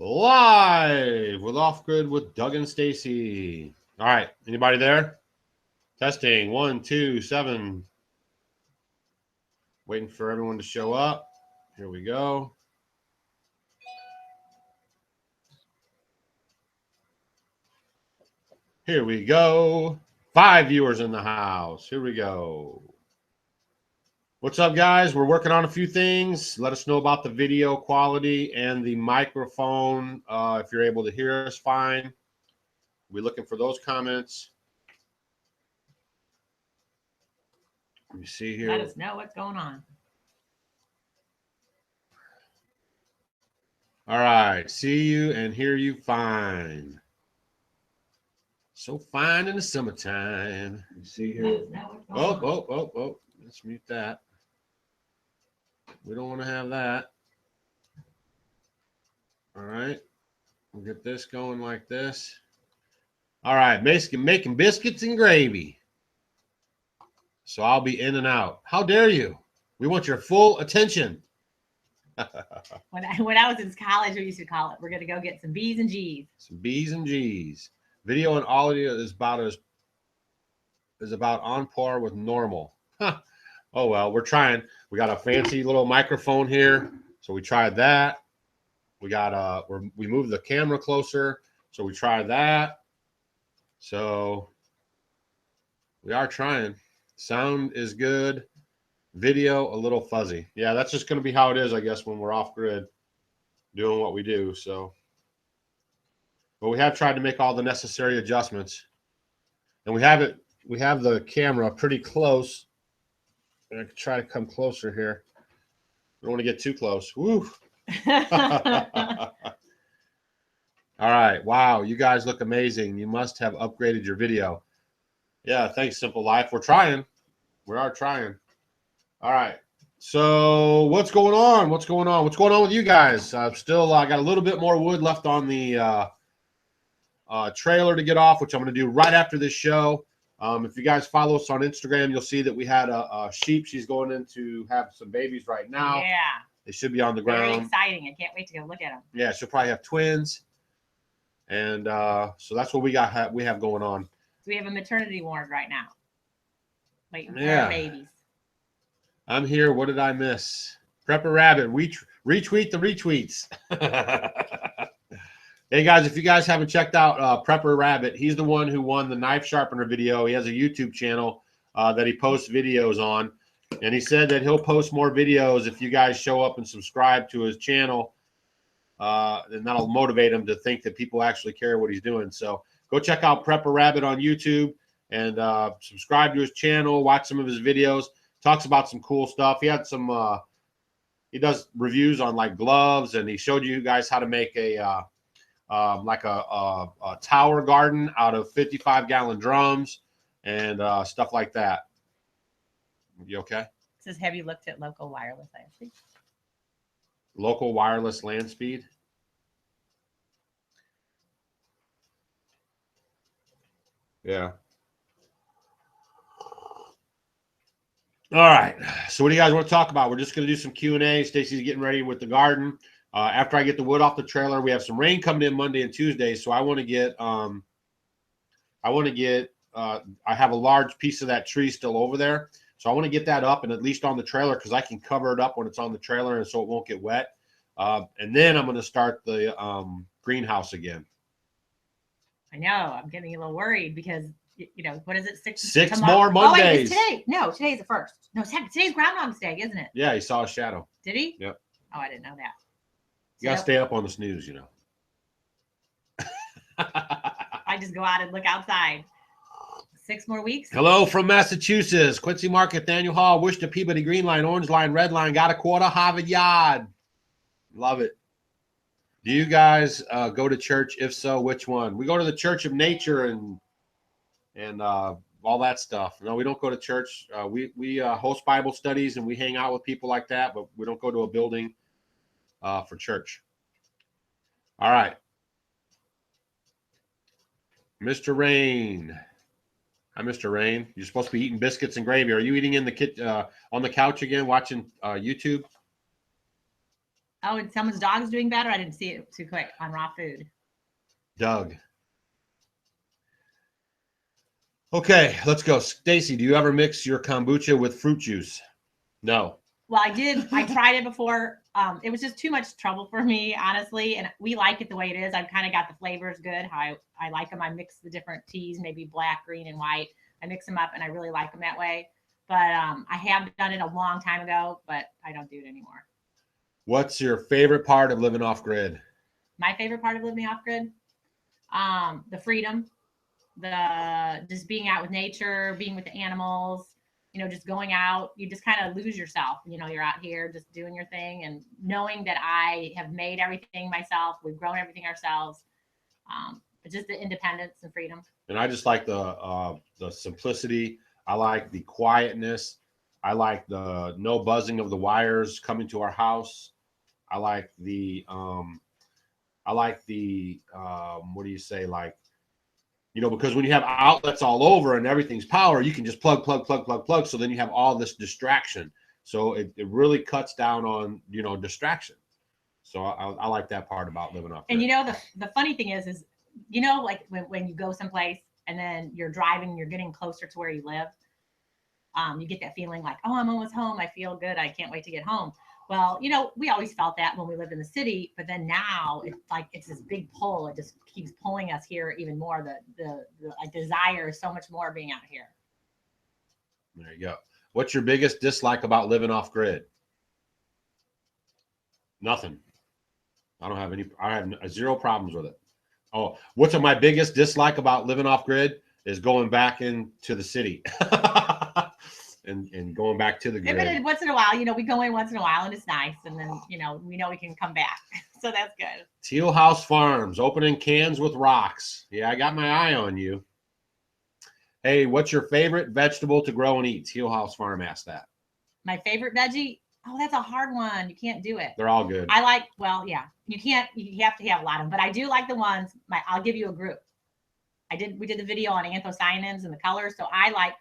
Live with Off Grid with Doug and Stacy. All right, anybody there? Testing 1, 2, 7. Waiting for everyone to show up. Here we go. Here we go. 5 viewers in the house. Here we go. What's up, guys? We're working on a few things. Let us know about the video quality and the microphone. If you're able to hear us fine. We're looking for those comments. Let me see here. Let us know what's going on. All right. See you and hear you fine. So fine in the summertime. You see here. Oh. Let's mute that. We don't want to have that. All right. We'll get this going like this. All right. Making biscuits and gravy. So I'll be in and out. How dare you? We want your full attention. When I was in college, we used to call it, we're going to go get some B's and G's. Some B's and G's. Video and audio is about on par with normal. Huh. Oh, well, we're trying. We got a fancy little microphone here. So we tried that. We got we moved the camera closer. So we tried that. So we are trying. Sound is good. Video a little fuzzy. Yeah, that's just going to be how it is, I guess, when we're off grid doing what we do. So, but we have tried to make all the necessary adjustments. And we have the camera pretty close. I can try to come closer here. I don't want to get too close. Woo. All right. Wow. You guys look amazing. You must have upgraded your video. Yeah. Thanks, Simple Life. We're trying. We are trying. All right. So what's going on? What's going on? What's going on with you guys? I got a little bit more wood left on the trailer to get off, which I'm going to do right after this show. If you guys follow us on Instagram, you'll see that we had a sheep. She's going in to have some babies right now. Yeah. They should be on the ground. Very exciting. I can't wait to go look at them. Yeah, she'll probably have twins. And so that's what we have going on. So we have a maternity ward right now. Waiting for Yeah. our babies. I'm here. What did I miss? Prepper Rabbit. Retweet the retweets. Hey, guys, if you guys haven't checked out Prepper Rabbit, he's the one who won the knife sharpener video. He has a YouTube channel that he posts videos on. And he said that he'll post more videos if you guys show up and subscribe to his channel. And that'll motivate him to think that people actually care what he's doing. So go check out Prepper Rabbit on YouTube and subscribe to his channel. Watch some of his videos. Talks about some cool stuff. He had some he does reviews on like gloves, and he showed you guys how to make a like a tower garden out of 55-gallon drums and stuff like that. You okay? It says, have you looked at local wireless land speed? Local wireless land speed? Yeah. All right. So what do you guys want to talk about? We're just going to do some Q&A. Stacy's getting ready with the garden. After I get the wood off the trailer, we have some rain coming in Monday and Tuesday. So I want to get, I have a large piece of that tree still over there. So I want to get that up and at least on the trailer because I can cover it up when it's on the trailer and so it won't get wet. And then I'm going to start the greenhouse again. I know. I'm getting a little worried because, you know, what is it? Six more Mondays. Oh, wait, it's today. No, today's the 1st. No, today's Groundhog's Day, isn't it? Yeah, he saw a shadow. Did he? Yep. Oh, I didn't know that. You got to stay up on the snooze, you know. I just go out and look outside. 6 more weeks. Hello from Massachusetts. Quincy Market, Daniel Hall, Worcester, Peabody, Green Line, Orange Line, Red Line, got a quarter, Harvard Yard. Love it. Do you guys go to church? If so, which one? We go to the Church of Nature and all that stuff. No, we don't go to church. We host Bible studies and we hang out with people like that, but we don't go to a building for church. All right. Mr. Rain. Hi, Mr. Rain. You're supposed to be eating biscuits and gravy. Are you eating in the on the couch again, watching YouTube? Oh, and someone's dog's doing better. I didn't see it too quick on raw food. Doug. Okay, let's go. Stacy, do you ever mix your kombucha with fruit juice? No. Well, I did. I tried it before. It was just too much trouble for me, honestly. And we like it the way it is. I've kind of got the flavors good. How I like them. I mix the different teas, maybe black, green, and white. I mix them up, and I really like them that way. But I have done it a long time ago, but I don't do it anymore. What's your favorite part of living off grid? My favorite part of living off grid, the freedom, the just being out with nature, being with the animals. You know, just going out, you just kind of lose yourself. You know, you're out here just doing your thing and knowing that I have made everything myself. We've grown everything ourselves. But just the independence and freedom. And I just like the simplicity. I like the quietness. I like the no buzzing of the wires coming to our house. I like the what do you say? Like, you know, because when you have outlets all over and everything's power, you can just plug. So then you have all this distraction. So it really cuts down on, you know, distraction. So I like that part about living off grid. And you know, the funny thing is, you know, like when you go someplace and then you're driving, you're getting closer to where you live. You get that feeling like, oh, I'm almost home. I feel good. I can't wait to get home. Well, you know, we always felt that when we lived in the city, but then now it's like it's this big pull. It just keeps pulling us here even more. The desire is so much more being out here. There you go. What's your biggest dislike about living off grid? Nothing. I have zero problems with it. Oh, what's my biggest dislike about living off grid is going back into the city. And going back to the grid. Yeah, but once in a while, you know, we go in once in a while and it's nice. And then, you know, we can come back. So that's good. Teal House Farms, opening cans with rocks. Yeah, I got my eye on you. Hey, what's your favorite vegetable to grow and eat? Teal House Farm asked that. My favorite veggie? Oh, that's a hard one. You can't do it. They're all good. I like, well, yeah, you have to have a lot of them, but I do like the ones, I'll give you a group. We did the video on anthocyanins and the colors. So I like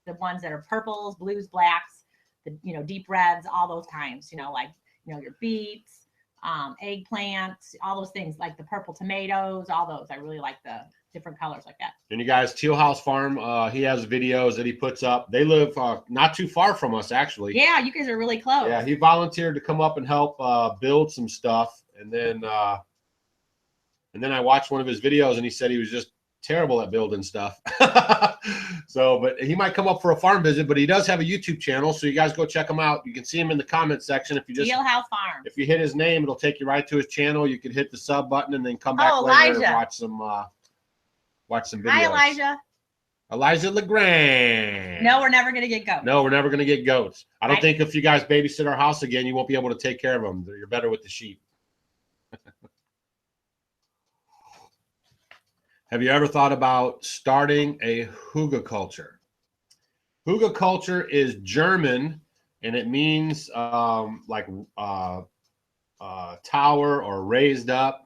the ones that are purples, blues, blacks, the, you know, deep reds, all those kinds, you know, like, you know, your beets, eggplants, all those things, like the purple tomatoes, all those. I really like the different colors like that. And you guys, Teal House Farm, he has videos that he puts up. They live not too far from us, actually. Yeah, you guys are really close. Yeah, he volunteered to come up and help build some stuff. And then I watched one of his videos and he said he was just terrible at building stuff. So, but he might come up for a farm visit, but he does have a YouTube channel. So you guys go check him out. You can see him in the comment section. If you just Teal House Farm. If you hit his name, it'll take you right to his channel. You can hit the sub button and then come back later Elijah. and watch some videos. Hi, Elijah. Elijah LeGrand. No, we're never gonna get goats. No, we're never gonna get goats. I don't think if you guys babysit our house again, you won't be able to take care of them. You're better with the sheep. Have you ever thought about starting a hugelkultur? Hugelkultur is German, and it means like tower or raised up.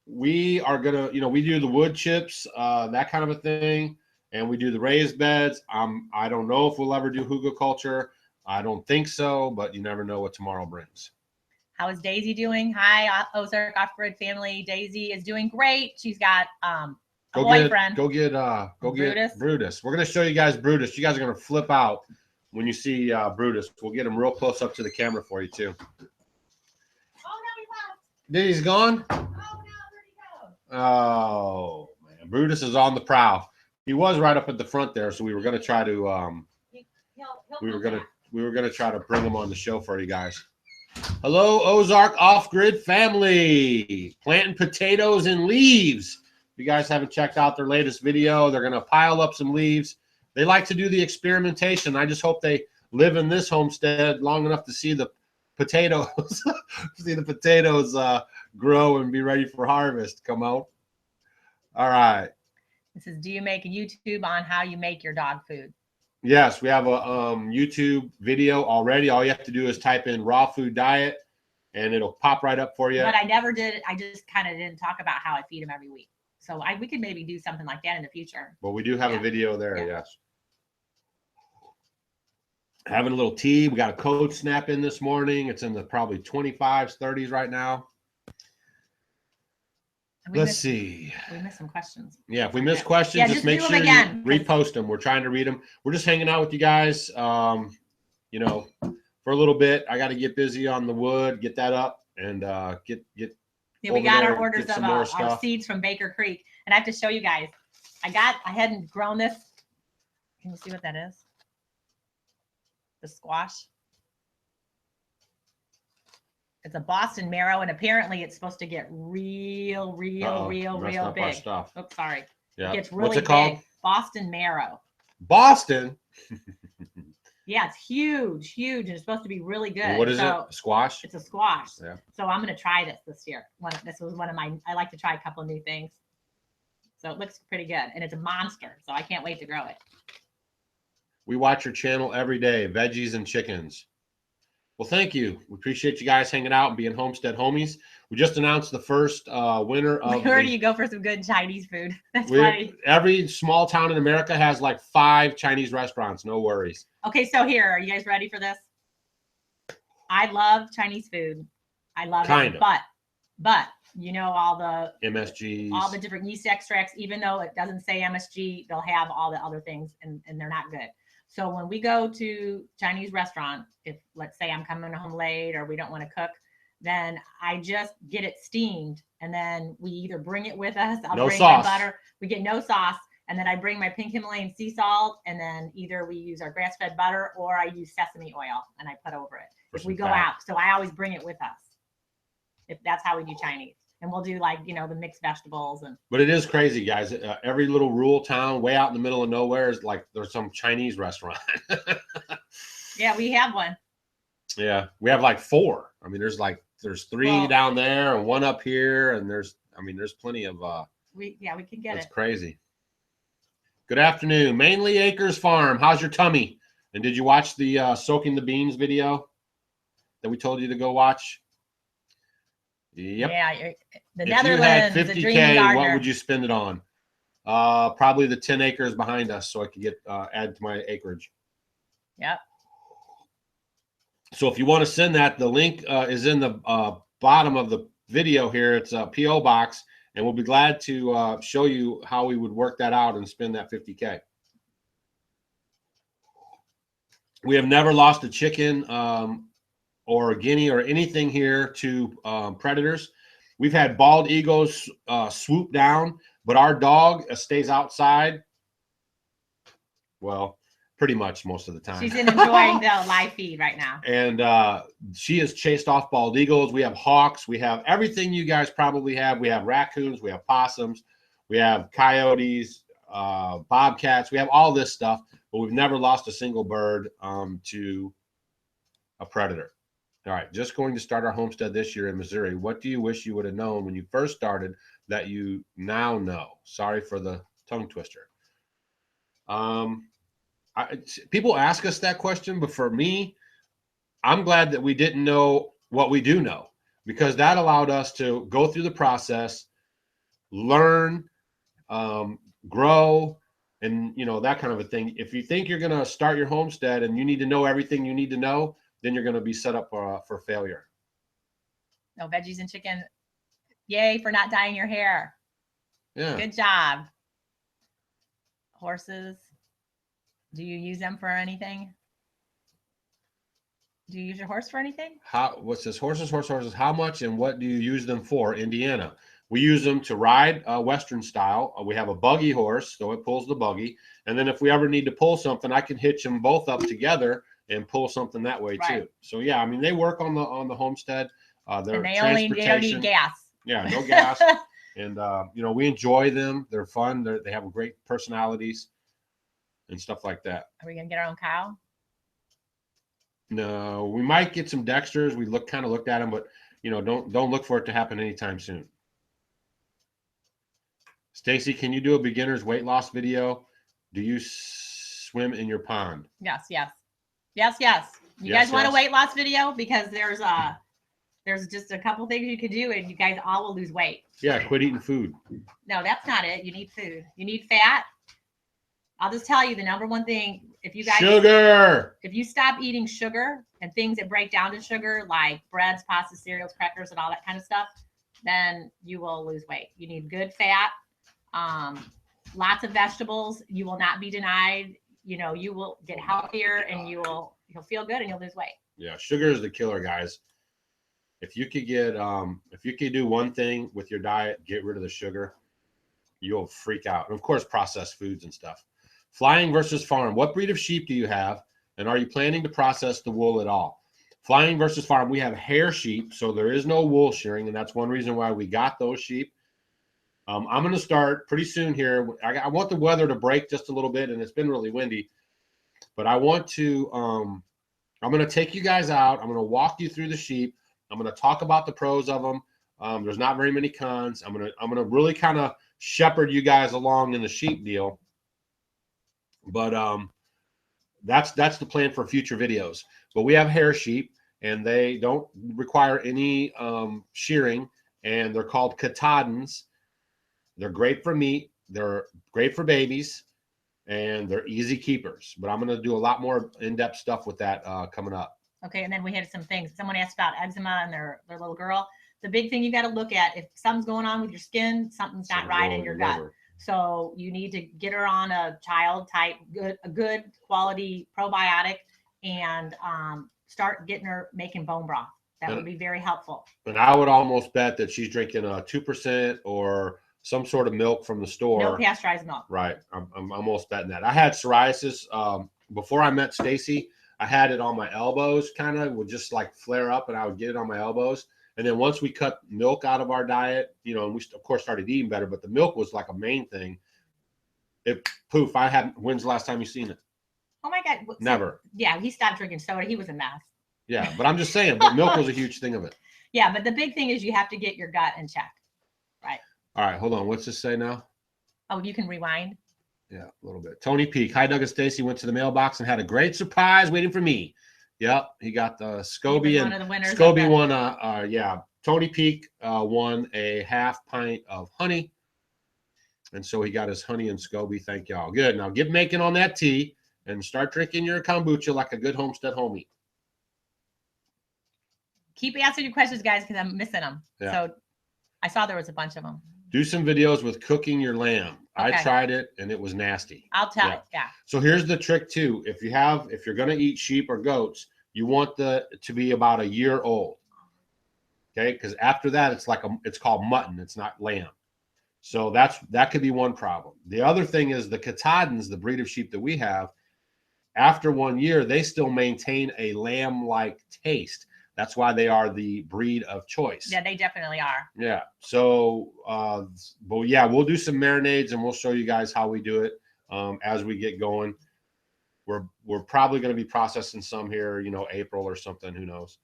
We are gonna, you know, we do the wood chips, that kind of a thing, and we do the raised beds. I don't know if we'll ever do hugelkultur. I don't think so, but you never know what tomorrow brings. How is Daisy doing? Hi, Ozark Off-Grid family. Daisy is doing great. She's got a boyfriend. Go get Brutus. We're gonna show you guys Brutus. You guys are gonna flip out when you see Brutus. We'll get him real close up to the camera for you too. Oh no, he left. He's gone. Oh no, where'd he go? Oh man, Brutus is on the prowl. He was right up at the front there, so we were gonna try to we were gonna try to bring him on the show for you guys. Hello, Ozark Off-Grid family. Planting potatoes and leaves. If you guys haven't checked out their latest video, they're going to pile up some leaves. They like to do the experimentation. I just hope they live in this homestead long enough to see the potatoes, grow and be ready for harvest. Come out. All right. This is, do you make a YouTube on how you make your dog food? Yes, we have a YouTube video already. All you have to do is type in raw food diet and it'll pop right up for you. But I never did. I just kind of didn't talk about how I feed them every week. So we could maybe do something like that in the future. But we do have a video there, yes. Having a little tea. We got a cold snap in this morning. It's in the probably 25s, 30s right now. Let's see. We missed some questions. Yeah, if we miss questions, just make sure you repost them. We're trying to read them. We're just hanging out with you guys, you know, for a little bit. I got to get busy on the wood, get that up, and get. Yeah, we got our orders of our seeds from Baker Creek, and I have to show you guys. I hadn't grown this. Can you see what that is? The squash. It's a Boston marrow, and apparently it's supposed to get real big. Oops, sorry. Yeah. It gets really What's it called? big. Boston marrow. Boston? Yeah, it's huge, and it's supposed to be really good. And what is it? Squash? It's a squash. Yeah. So I'm going to try this year. This was one of my, I like to try a couple of new things. So it looks pretty good, and it's a monster. So I can't wait to grow it. We watch your channel every day, veggies and chickens. Well, thank you. We appreciate you guys hanging out and being Homestead homies. We just announced the first winner of. Where do you go for some good Chinese food? That's funny. Every small town in America has like 5 Chinese restaurants. No worries. Okay, so here, are you guys ready for this? I love Chinese food. I love it, but you know, all the MSGs, all the different yeast extracts. Even though it doesn't say MSG, they'll have all the other things, and they're not good. So when we go to Chinese restaurant, if let's say I'm coming home late or we don't want to cook, then I just get it steamed, and then we either bring it with us. I'll bring my butter. We get no sauce, and then I bring my pink Himalayan sea salt, and then either we use our grass-fed butter or I use sesame oil and I put over it if we go out. So I always bring it with us. If that's how we do Chinese. And we'll do, like, you know, the mixed vegetables. But it is crazy, guys. Every little rural town way out in the middle of nowhere is like there's some Chinese restaurant. Yeah, we have one. Yeah, we have like 4. I mean, there's 3 down there and 1 up here, and there's plenty of we can get it. It's crazy. Good afternoon. Mainly Acres Farm. How's your tummy? And did you watch the soaking the beans video that we told you to go watch? Yep. Yeah, the if Netherlands. You had 50K, what would you spend it on? Probably the 10 acres behind us, so I could get add to my acreage. Yep. So if you want to send that, the link is in the bottom of the video here. It's a PO box, and we'll be glad to show you how we would work that out and spend that 50K. We have never lost a chicken or a guinea or anything here to predators. We've had bald eagles swoop down, but our dog stays outside. Well, pretty much most of the time. She's enjoying the live feed right now. And she has chased off bald eagles. We have hawks. We have everything you guys probably have. We have raccoons. We have possums. We have coyotes, bobcats. We have all this stuff, but we've never lost a single bird to a predator. All right, just going to start our homestead this year in Missouri. What do you wish you would have known when you first started that you now know? Sorry for the tongue twister. People ask us that question, but for me, I'm glad that we didn't know what we do know, because that allowed us to go through the process, learn, grow, and that kind of a thing. If you think you're going to start your homestead and you need to know everything you need to know, then you're going to be set up for failure. No veggies and chicken. Yay for not dyeing your hair. Yeah. Good job. Horses. Do you use them for anything? Do you use your horse for anything? What's this? Horses. How much and what do you use them for? Indiana. We use them to ride Western style. We have a buggy horse, so it pulls the buggy. And then if we ever need to pull something, I can hitch them both up together and pull something that way too. So yeah, I mean, they work on the homestead. They're they don't need gas. Yeah, no gas. And we enjoy them. They're fun. They have great personalities and stuff like that. Are we gonna get our own cow? No, we might get some Dexters. We kind of looked at them, but don't look for it to happen anytime soon. Stacy, can you do a beginner's weight loss video? Do you swim in your pond? Yes. You guys want a weight loss video? Because there's just a couple things you can do, and you guys all will lose weight. Yeah, quit eating food. No, that's not it. You need food. You need fat. I'll just tell you the number one thing. if you guys sugar, if you stop eating sugar and things that break down to sugar, like breads, pasta, cereals, crackers, and all that kind of stuff, then you will lose weight. You need good fat, lots of vegetables. You will not be denied. You know, you will get healthier and you'll feel good and you'll lose weight. Yeah, sugar is the killer, guys. If you could get if you could do one thing with your diet, get rid of the sugar, you'll freak out. And of course, processed foods and stuff. Flying versus farm. What breed of sheep do you have? And are you planning to process the wool at all? Flying versus farm. We have hair sheep, so there is no wool shearing, and that's one reason why we got those sheep. I'm going to start pretty soon here. I want the weather to break just a little bit, and it's been really windy. But I want to, I'm going to take you guys out. I'm going to walk you through the sheep. I'm going to talk about the pros of them. There's not very many cons. I'm going to really kind of shepherd you guys along in the sheep deal. But that's the plan for future videos. But we have hair sheep, and they don't require any shearing, and they're called Katahdins. They're great for meat. They're great for babies, and they're easy keepers. But I'm going to do a lot more in-depth stuff with that coming up. Okay, and then we had some things. Someone asked about eczema and their little girl. The big thing you got to look at, if something's going on with your skin, something's not right in your gut. So you need to get her on a child type, a good quality probiotic, and start getting her making bone broth. That would be very helpful. And I would almost bet that she's drinking 2% or some sort of milk from the store. No pasteurized milk. Right. I'm almost betting that. I had psoriasis before I met Stacy. I had it on my elbows, kind of would just like flare up, and I would get it on my elbows. And then once we cut milk out of our diet, you know, and we of course started eating better, but the milk was like a main thing. It poof. When's the last time you seen it? Oh my God. Never. Yeah. He stopped drinking soda. He was a mess. Yeah. But I'm just saying, but milk was a huge thing of it. Yeah. But the big thing is you have to get your gut in check. Right. All right. Hold on. What's this say now? Oh, you can rewind. Yeah, a little bit. Tony Peak. Hi, Doug and Stacy. Went to the mailbox and had a great surprise waiting for me. Yep, he got the SCOBY, and SCOBY won. Yeah, Tony Peak won a half pint of honey, and so he got his honey and SCOBY. Thank y'all. Good. Now get making on that tea and start drinking your kombucha like a good homestead homie. Keep answering your questions, guys, because I'm missing them. Yeah. So I saw there was a bunch of them. Do some videos with cooking your lamb. Okay. I tried it and it was nasty. I'll tell you. Yeah. So here's the trick too. If you're going to eat sheep or goats, you want to be about a year old. Okay. Because after that, it's called mutton. It's not lamb. So that could be one problem. The other thing is the Katahdins, the breed of sheep that we have, after 1 year, they still maintain a lamb-like taste. That's why they are the breed of choice. Yeah, they definitely are. Yeah. So, but yeah, we'll do some marinades and we'll show you guys how we do it as we get going. We're probably going to be processing some here, you know, April or something. Who knows?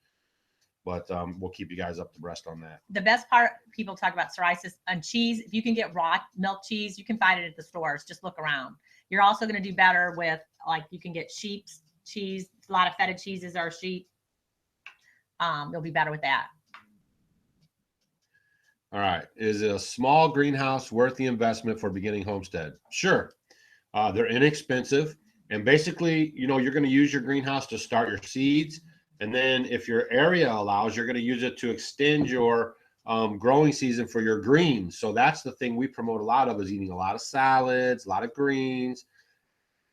But we'll keep you guys up to breast on that. The best part, people talk about psoriasis on cheese. If you can get raw milk cheese, you can find it at the stores. Just look around. You're also going to do better with, like, you can get sheep's cheese. A lot of feta cheeses are sheep. You'll be better with that. All right. Is a small greenhouse worth the investment for beginning homestead? Sure. They're inexpensive. And basically, you know, you're going to use your greenhouse to start your seeds. And then if your area allows, you're going to use it to extend your growing season for your greens. So that's the thing we promote a lot of, is eating a lot of salads, a lot of greens.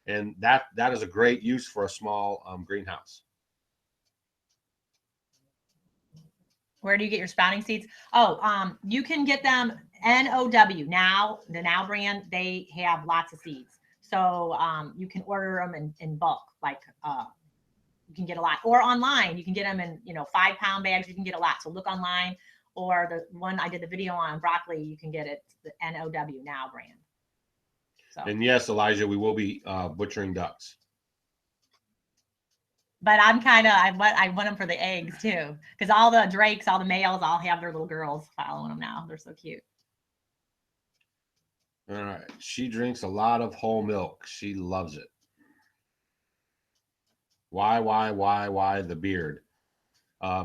And that is a great use for a small greenhouse. Where do you get your sprouting seeds? Oh, you can get them NOW. Now, the Now brand, they have lots of seeds. So you can order them in bulk. Like you can get a lot. Or online, you can get them in, you know, 5-pound bags. You can get a lot. So look online. Or the one I did the video on broccoli, you can get it, the NOW Now brand. So. And yes, Elijah, we will be butchering ducks. But I'm kind of, I want them for the eggs too. Because all the drakes, all the males, all have their little girls following them now. They're so cute. All right. She drinks a lot of whole milk. She loves it. Why the beard?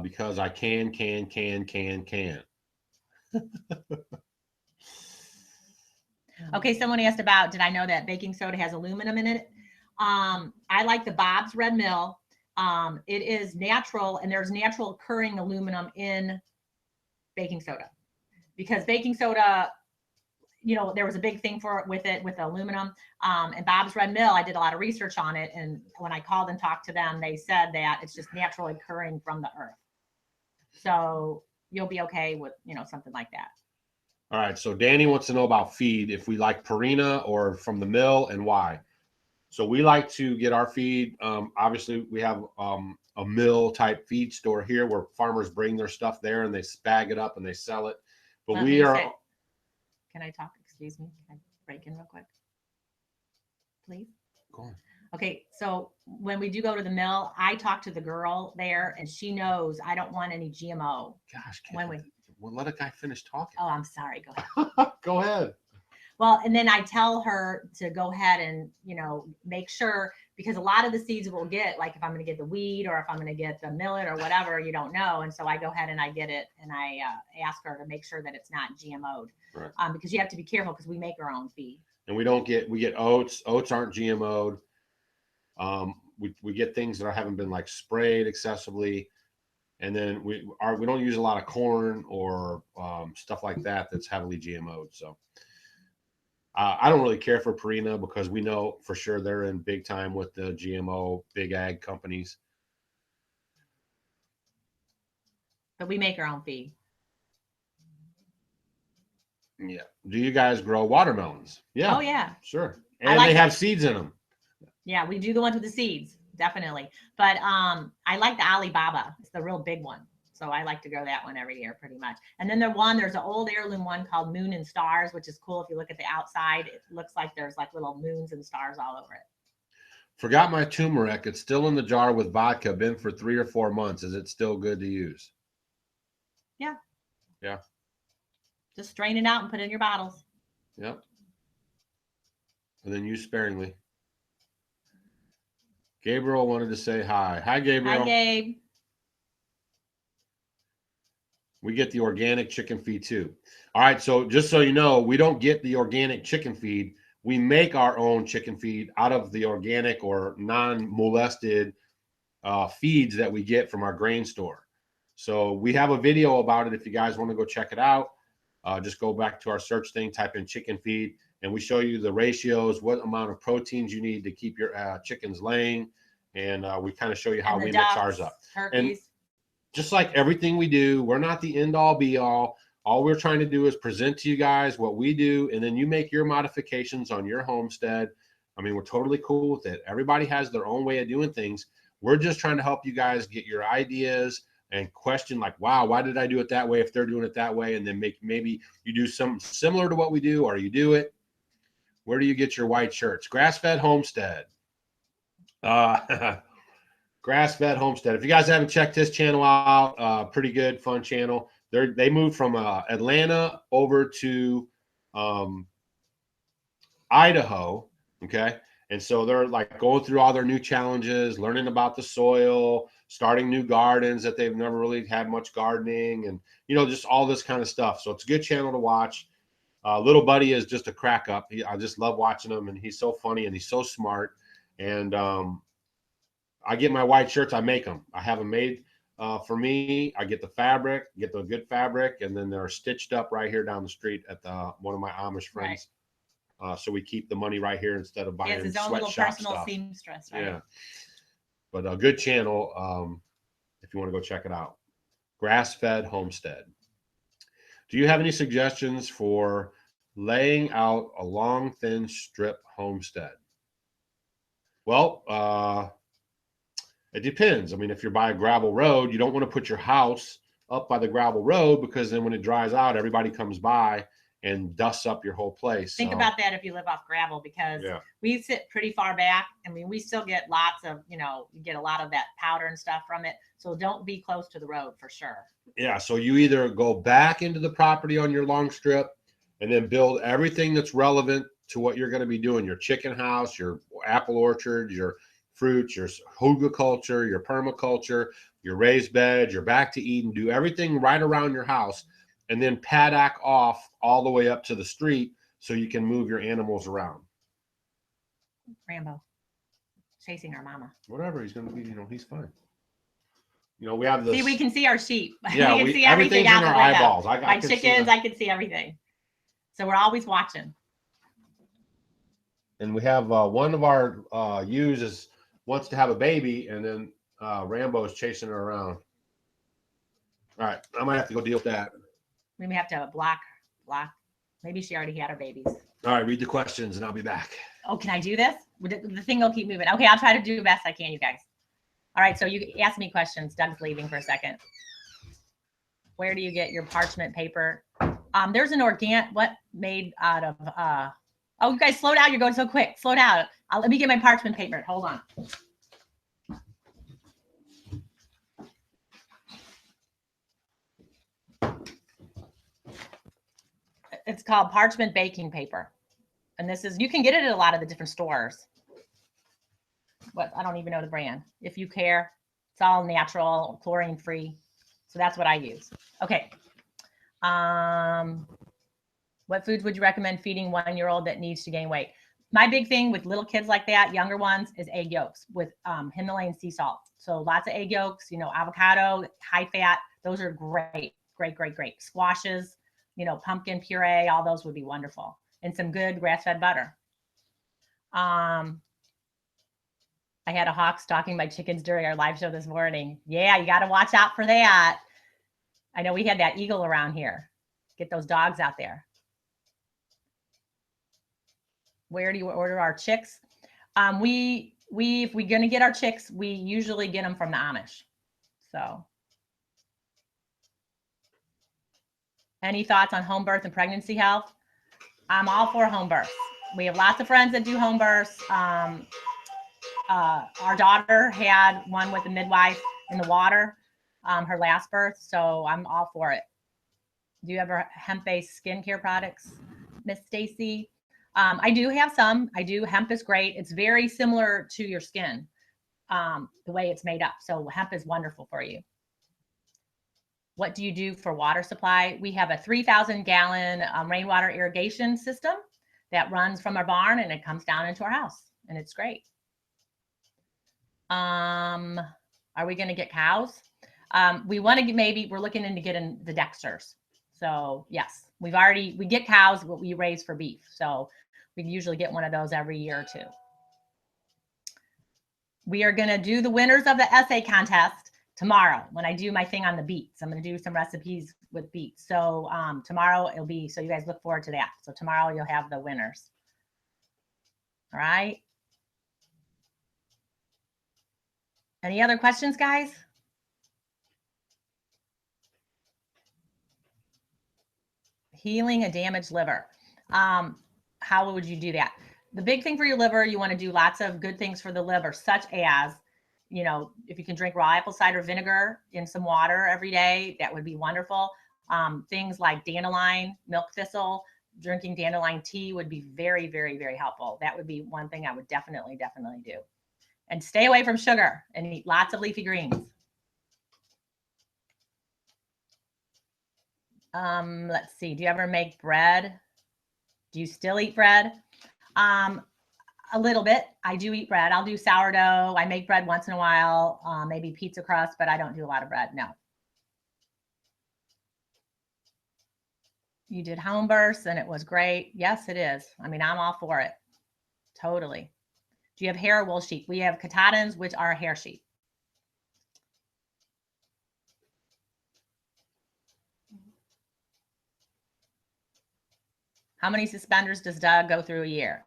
Because I can. Okay, someone asked about, did I know that baking soda has aluminum in it? I like the Bob's Red Mill. It is natural, and there's natural occurring aluminum in baking soda, because baking soda, you know, there was a big thing with the aluminum. And Bob's Red Mill, I did a lot of research on it. And when I called and talked to them, they said that it's just naturally occurring from the earth. So you'll be okay with, you know, something like that. All right. So Danny wants to know about feed, if we like Purina or from the mill, and why. So we like to get our feed. Obviously, we have a mill type feed store here where farmers bring their stuff there and they bag it up and they sell it. But Can I talk? Excuse me. Can I break in real quick? Please? Go on. Okay, so when we do go to the mill, I talk to the girl there, and she knows I don't want any GMO. Gosh, Well, let a guy finish talking. Oh, I'm sorry. Go ahead. Go ahead. Well, and then I tell her to go ahead and, you know, make sure, because a lot of the seeds we'll get, like if I'm going to get the wheat or if I'm going to get the millet or whatever, you don't know. And so I go ahead and I get it, and I ask her to make sure that it's not GMO'd, right. Because you have to be careful, because we make our own feed. And we get oats. Oats aren't GMO'd. We get things that haven't been like sprayed excessively. And then we don't use a lot of corn or stuff like that that's heavily GMO'd. So I don't really care for Purina, because we know for sure they're in big time with the GMO big ag companies. But we make our own feed. Yeah. Do you guys grow watermelons? Yeah. Oh yeah. Sure. And they have seeds in them. Yeah, we do the ones with the seeds, definitely. But I like the Alibaba. It's the real big one. So I like to grow that one every year pretty much. And then there's an old heirloom one called Moon and Stars, which is cool. If you look at the outside, it looks like there's like little moons and stars all over it. Forgot my turmeric. It's still in the jar with vodka, been for 3 or 4 months. Is it still good to use? Yeah. Yeah. Just strain it out and put it in your bottles. Yep. And then use sparingly. Gabriel wanted to say hi. Hi, Gabriel. Hi, Gabe. We get the organic chicken feed too. All right. So just so you know, we don't get the organic chicken feed. We make our own chicken feed out of the organic or non-molested feeds that we get from our grain store. So we have a video about it. If you guys want to go check it out, just go back to our search thing, type in chicken feed, and we show you the ratios, what amount of proteins you need to keep your chickens laying. And we kind of show you how we mix ours up. Turkeys. And just like everything we do, we're not the end all be all. All we're trying to do is present to you guys what we do, and then you make your modifications on your homestead. I mean, we're totally cool with it. Everybody has their own way of doing things. We're just trying to help you guys get your ideas and question, like, wow, why did I do it that way if they're doing it that way? And then maybe you do something similar to what we do, or you do it. Where do you get your white shirts? Grass-fed Homestead. Grass-fed Homestead. If you guys haven't checked this channel out, pretty good, fun channel. They moved from Atlanta over to Idaho, okay? And so they're like going through all their new challenges, learning about the soil, starting new gardens that they've never really had much gardening, and, you know, just all this kind of stuff. So it's a good channel to watch. Little buddy is just a crack up. I just love watching him, and he's so funny and he's so smart. And I get my white shirts. I make them. I have them made for me. I get the fabric, get the good fabric, and then they're stitched up right here down the street at one of my Amish friends. Right. So we keep the money right here instead of buying his own little personal stuff. Seamstress, right? Yeah. But a good channel if you want to go check it out. Grass-fed Homestead. Do you have any suggestions for laying out a long, thin strip homestead? Well, it depends. I mean, if you're by a gravel road, you don't want to put your house up by the gravel road, because then when it dries out, everybody comes by and dusts up your whole place. Think about that if you live off gravel, because we sit pretty far back. I mean, we still get lots of, you get a lot of that powder and stuff from it. So don't be close to the road for sure. Yeah. So you either go back into the property on your long strip and then build everything that's relevant to what you're going to be doing. Your chicken house, your apple orchard, your fruits, your hugelculture, your permaculture, your raised beds, your back to Eden. Do everything right around your house, and then paddock off all the way up to the street so you can move your animals around. Rambo. chasing our mama. Whatever, he's gonna be, you know, he's fine. You know, we have this. See, we can see our sheep. Yeah, we can see everything everything's out in the our window. eyeballs. My chickens, I can see everything. So we're always watching. And we have one of our ewes wants to have a baby, and then Rambo's chasing her around. All right, I might have to go deal with that. We may have to block. Maybe she already had her babies. All right, read the questions, and I'll be back. Oh, can I do this? The thing will keep moving. Okay, I'll try to do the best I can, you guys. All right, so you ask me questions. Doug's leaving for a second. Where do you get your parchment paper? There's an what made out of, oh, you guys slow down. You're going so quick. Slow down. Let me get my parchment paper. Hold on. It's called parchment baking paper. And this is, you can get it at a lot of the different stores. What, I don't even know the brand. If you care, it's all natural, chlorine free. So that's what I use. Okay. What foods would you recommend feeding 1-year-old that needs to gain weight? My big thing with little kids like that, younger ones, is egg yolks with Himalayan sea salt. So lots of egg yolks, you know, avocado, high fat. Those are great, great, great, great. Squashes, you know, pumpkin puree, all those would be wonderful. And some good grass-fed butter. I had a hawk stalking my chickens during our live show this morning. Yeah, you got to watch out for that. I know we had that eagle around here. Get those dogs out there. Where do you order our chicks? If we're going to get our chicks, we usually get them from the Amish. So. Any thoughts on home birth and pregnancy health? I'm all for home births. We have lots of friends that do home births. Our daughter had one with the midwife in the water, her last birth. So I'm all for it. Do you ever hemp-based skincare products, Miss Stacy? I do have some. I do. Hemp is great. It's very similar to your skin, the way it's made up. So hemp is wonderful for you. What do you do for water supply? We have a 3,000-gallon rainwater irrigation system that runs from our barn and it comes down into our house, and it's great. Are we going to get cows? We want to get, maybe we're looking into getting the Dexters. So yes, we get cows, what we raise for beef. So we usually get one of those every year or two. We are going to do the winners of the essay contest tomorrow when I do my thing on the beets. I'm going to do some recipes with beets. So tomorrow it'll be, so you guys look forward to that. So tomorrow you'll have the winners. All right. Any other questions, guys? Healing a damaged liver. How would you do that? The big thing for your liver, you want to do lots of good things for the liver, such as, you know, if you can drink raw apple cider vinegar in some water every day, that would be wonderful. Things like dandelion, milk thistle, drinking dandelion tea would be very, very, very helpful. That would be one thing I would definitely do. And stay away from sugar and eat lots of leafy greens. Let's see. Do you ever make bread? Do you still eat bread? A little bit. I do eat bread. I'll do sourdough. I make bread once in a while, maybe pizza crust, but I don't do a lot of bread. No. You did home births and it was great. Yes, it is. I mean, I'm all for it. Totally. Do you have hair or wool sheep? We have Katahdins, which are hair sheep. How many suspenders does Doug go through a year?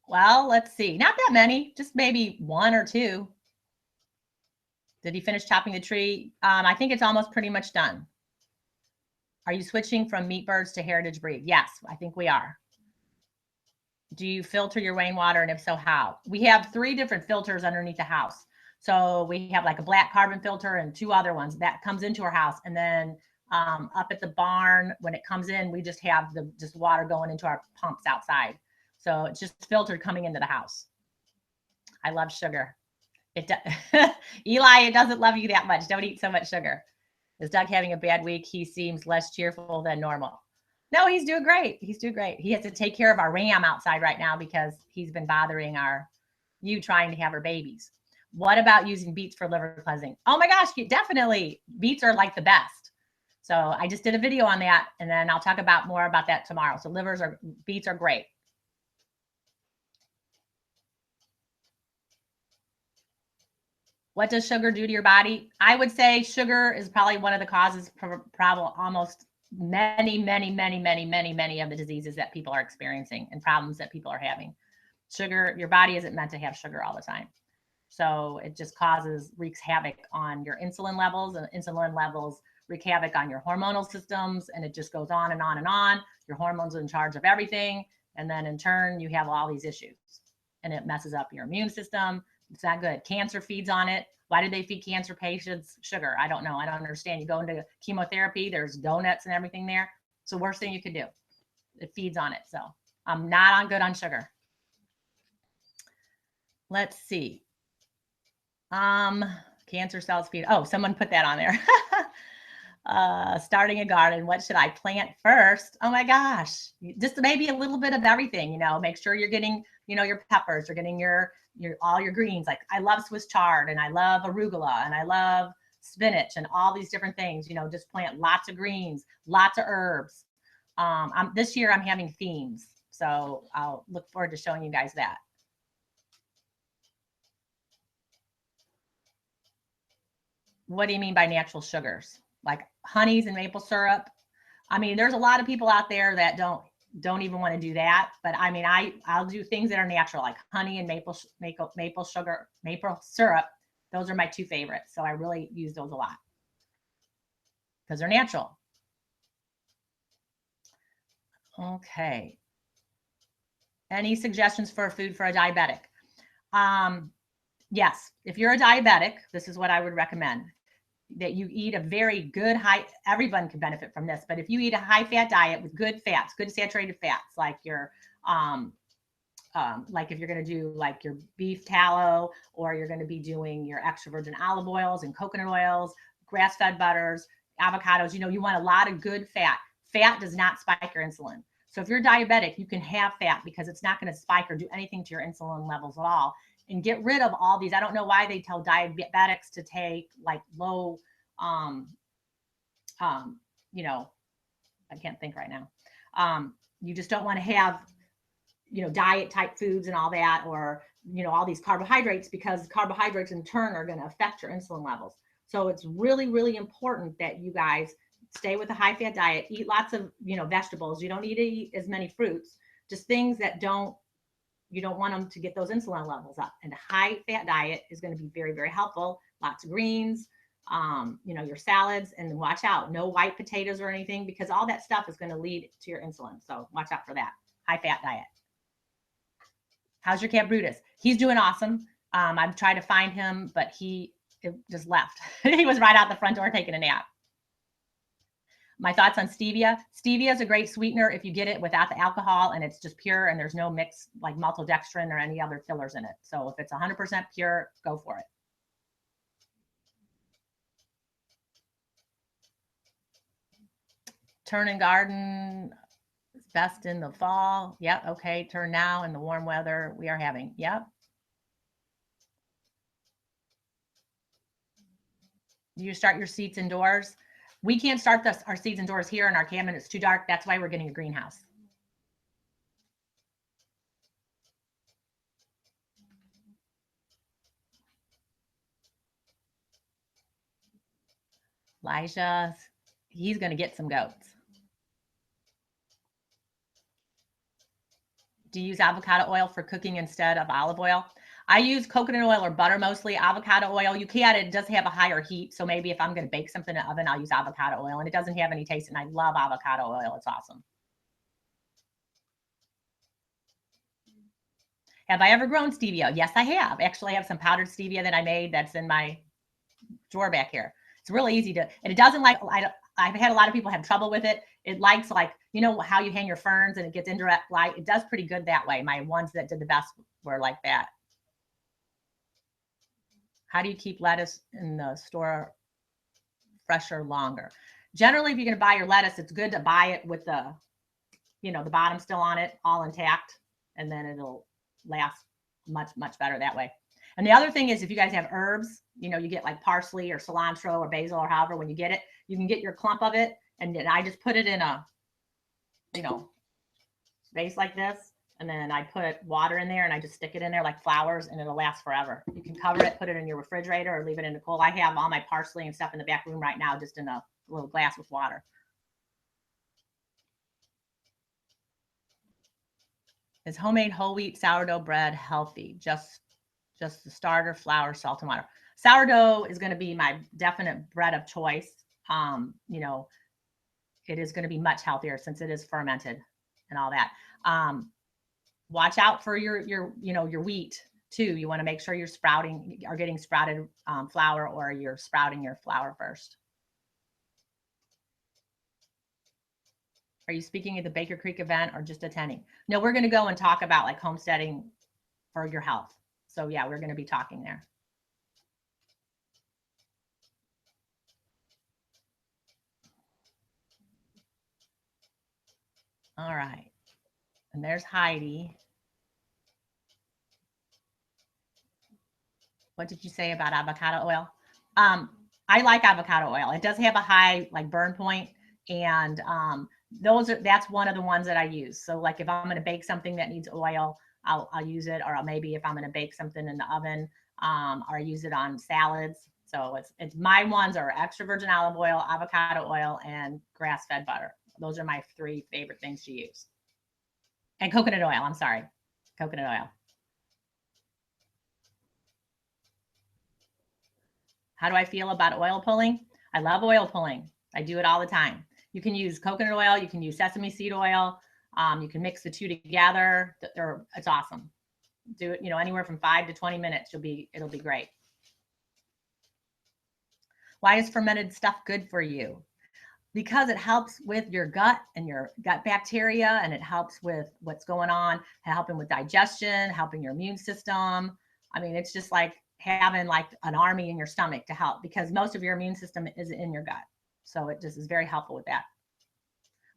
Well, let's see. Not that many, just maybe 1 or 2. Did he finish chopping the tree? I think it's almost pretty much done. Are you switching from meat birds to heritage breed? Yes, I think we are. Do you filter your rainwater, and if so, how? We have 3 different filters underneath the house. So we have like a black carbon filter and 2 other ones that comes into our house. And then up at the barn, when it comes in, we just have just water going into our pumps outside. So it's just filtered coming into the house. I love sugar. Eli, it doesn't love you that much. Don't eat so much sugar. Is Doug having a bad week? He seems less cheerful than normal. No, he's doing great. He's doing great. He has to take care of our ram outside right now because he's been bothering our you trying to have her babies. What about using beets for liver cleansing? Oh my gosh, definitely. Beets are like the best. So I just did a video on that, and then I'll talk about more about that tomorrow. So beets are great. What does sugar do to your body? I would say sugar is probably one of the causes for problem, almost many of the diseases that people are experiencing and problems that people are having. Sugar, your body isn't meant to have sugar all the time. So it just wreaks havoc on your insulin levels, and insulin levels wreak havoc on your hormonal systems, and it just goes on and on and on. Your hormones are in charge of everything. And then in turn, you have all these issues, and it messes up your immune system. It's not good. Cancer feeds on it. Why do they feed cancer patients sugar? I don't know. I don't understand. You go into chemotherapy, there's donuts and everything there. It's the worst thing you could do. It feeds on it. So I'm not good on sugar. Let's see. Cancer cells feed. Oh, someone put that on there. Starting a garden. What should I plant first? Oh my gosh. Just maybe a little bit of everything, make sure you're getting, your peppers, you're getting all your greens. Like I love Swiss chard, and I love arugula, and I love spinach, and all these different things, just plant lots of greens, lots of herbs. This year I'm having themes, so I'll look forward to showing you guys that. What do you mean by natural sugars? Like honeys and maple syrup? I mean, there's a lot of people out there that don't even want to do that. But I mean, I'll do things that are natural, like honey and maple syrup. Those are my two favorites. So I really use those a lot because they're natural. Okay. Any suggestions for food for a diabetic? Yes. If you're a diabetic, this is what I would recommend. That you eat a very good everyone can benefit from this, but if you eat a high fat diet with good fats, good saturated fats, like your, like if you're going to do like your beef tallow, or you're going to be doing your extra virgin olive oils and coconut oils, grass-fed butters, avocados, you want a lot of good fat. Fat does not spike your insulin. So if you're diabetic, you can have fat because it's not going to spike or do anything to your insulin levels at all. And get rid of all these. I don't know why they tell diabetics to take like low, I can't think right now. You just don't want to have, diet type foods and all that, or, all these carbohydrates, because carbohydrates in turn are going to affect your insulin levels. So it's really, really important that you guys stay with a high fat diet, eat lots of, vegetables. You don't need to eat as many fruits, just things that you don't want them to get those insulin levels up. And a high fat diet is going to be very, very helpful. Lots of greens, your salads, and watch out, no white potatoes or anything, because all that stuff is going to lead to your insulin. So watch out for that. High fat diet. How's your cat Brutus? He's doing awesome. I've tried to find him, but he just left. He was right out the front door taking a nap. My thoughts on stevia. Stevia is a great sweetener if you get it without the alcohol and it's just pure and there's no mix like maltodextrin or any other fillers in it. So if it's 100% pure, go for it. Turn and garden is best in the fall. Yep. Okay. Turn now in the warm weather we are having. Yep. Do you start your seeds indoors? We can't start our seeds indoors here in our cabin. It's too dark. That's why we're getting a greenhouse. Elijah, he's going to get some goats. Do you use avocado oil for cooking instead of olive oil? I use coconut oil or butter mostly. Avocado oil, you can. It does have a higher heat. So maybe if I'm going to bake something in the oven, I'll use avocado oil. And it doesn't have any taste. And I love avocado oil. It's awesome. Have I ever grown stevia? Yes, I have. Actually, I have some powdered stevia that I made that's in my drawer back here. It's really easy to, and it doesn't like, I've had a lot of people have trouble with it. It likes like, how you hang your ferns and it gets indirect light. It does pretty good that way. My ones that did the best were like that. How do you keep lettuce in the store fresher longer? Generally, if you're going to buy your lettuce, it's good to buy it with the, the bottom still on it, all intact, and then it'll last much, much better that way. And the other thing is, if you guys have herbs, you know, you get like parsley or cilantro or basil or however, when you get it, you can get your clump of it. And then I just put it in a, you know, vase like this. And then I put water in there and I just stick it in there like flowers and it'll last forever. You can cover it, put it in your refrigerator or leave it in the cold. I have all my parsley and stuff in the back room right now, just in a little glass with water. Is homemade whole wheat sourdough bread healthy? Just the starter, flour, salt, and water. Sourdough is going to be my definite bread of choice. You know, it is going to be much healthier since it is fermented and all that. Watch out for your you know, your wheat too. You want to make sure you're getting sprouted flour, or you're sprouting your flour first. Are you speaking at the Baker Creek event or just attending? No, we're going to go and talk about like homesteading for your health. So yeah, we're going to be talking there. All right. And there's Heidi. What did you say about avocado oil? I like avocado oil. It does have a high like burn point, and that's one of the ones that I use. So like if I'm going to bake something that needs oil, I'll use it, or maybe if I'm going to bake something in the oven, or use it on salads. So it's my ones are extra virgin olive oil, avocado oil, and grass-fed butter. Those are my 3 favorite things to use. And coconut oil. I'm sorry, coconut oil. How do I feel about oil pulling? I love oil pulling. I do it all the time. You can use coconut oil. You can use sesame seed oil. You can mix the 2 together. It's awesome. Do it, you know, anywhere from 5 to 20 minutes. It'll be great. Why is fermented stuff good for you? Because it helps with your gut and your gut bacteria, and it helps with what's going on, helping with digestion, helping your immune system. I mean, it's just like having like an army in your stomach to help, because most of your immune system is in your gut. So it just is very helpful with that.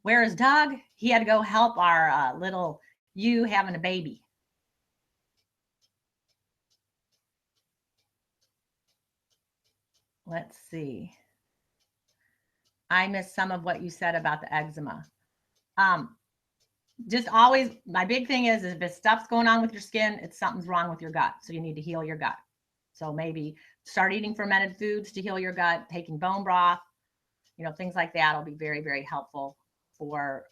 Where is Doug? He had to go help our little you having a baby. Let's see. I missed some of what you said about the eczema. Just always, my big thing is if stuff's going on with your skin, something's wrong with your gut. So you need to heal your gut. So maybe start eating fermented foods to heal your gut, taking bone broth, you know, things like that will be very, very helpful for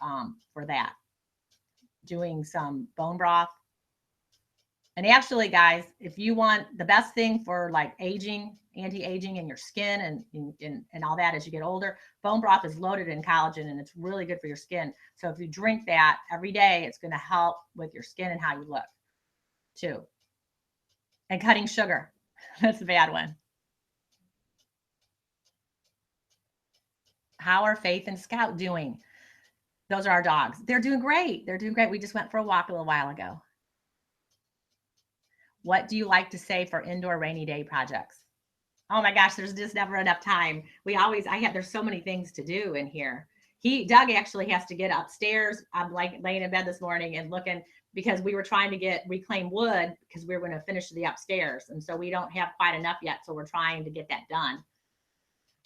that. Doing some bone broth. And actually, guys, if you want the best thing for like aging, anti-aging in your skin and all that as you get older, bone broth is loaded in collagen and it's really good for your skin. So if you drink that every day, it's going to help with your skin and how you look too. And cutting sugar. That's a bad one. How are Faith and Scout doing? Those are our dogs. They're doing great. They're doing great. We just went for a walk a little while ago. What do you like to say for indoor rainy day projects? Oh my gosh, there's just never enough time. There's so many things to do in here. Doug actually has to get upstairs. I'm like laying in bed this morning and looking, because we were trying to get reclaimed wood because we were going to finish the upstairs. And so we don't have quite enough yet. So we're trying to get that done,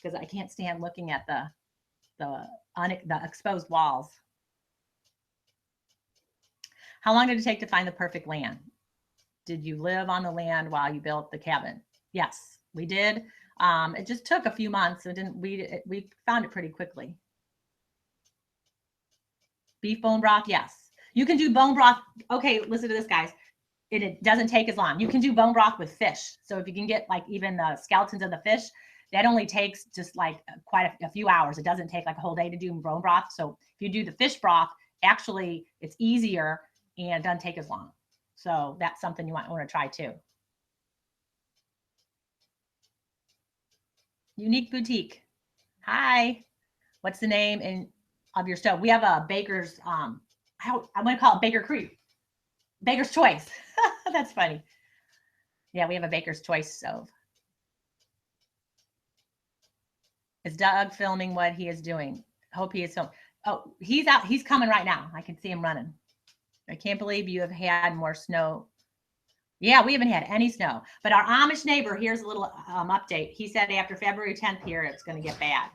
because I can't stand looking at the exposed walls. How long did it take to find the perfect land? Did you live on the land while you built the cabin? Yes, we did. It just took a few months. We found it pretty quickly. Beef bone broth, yes. You can do bone broth. Okay, listen to this, guys. It doesn't take as long. You can do bone broth with fish. So if you can get like even the skeletons of the fish, that only takes just like quite a few hours. It doesn't take like a whole day to do bone broth. So if you do the fish broth, actually it's easier and doesn't take as long. So that's something you might want to try too. Unique Boutique. Hi. What's the name of your stove? We have a Baker's, I'm going to call it Baker Creek. Baker's Choice. That's funny. Yeah, we have a Baker's Choice stove. Is Doug filming what he is doing? Hope he is filming. Oh, he's out. He's coming right now. I can see him running. I can't believe you have had more snow. Yeah, we haven't had any snow. But our Amish neighbor, here's a little update. He said after February 10th here, it's going to get bad.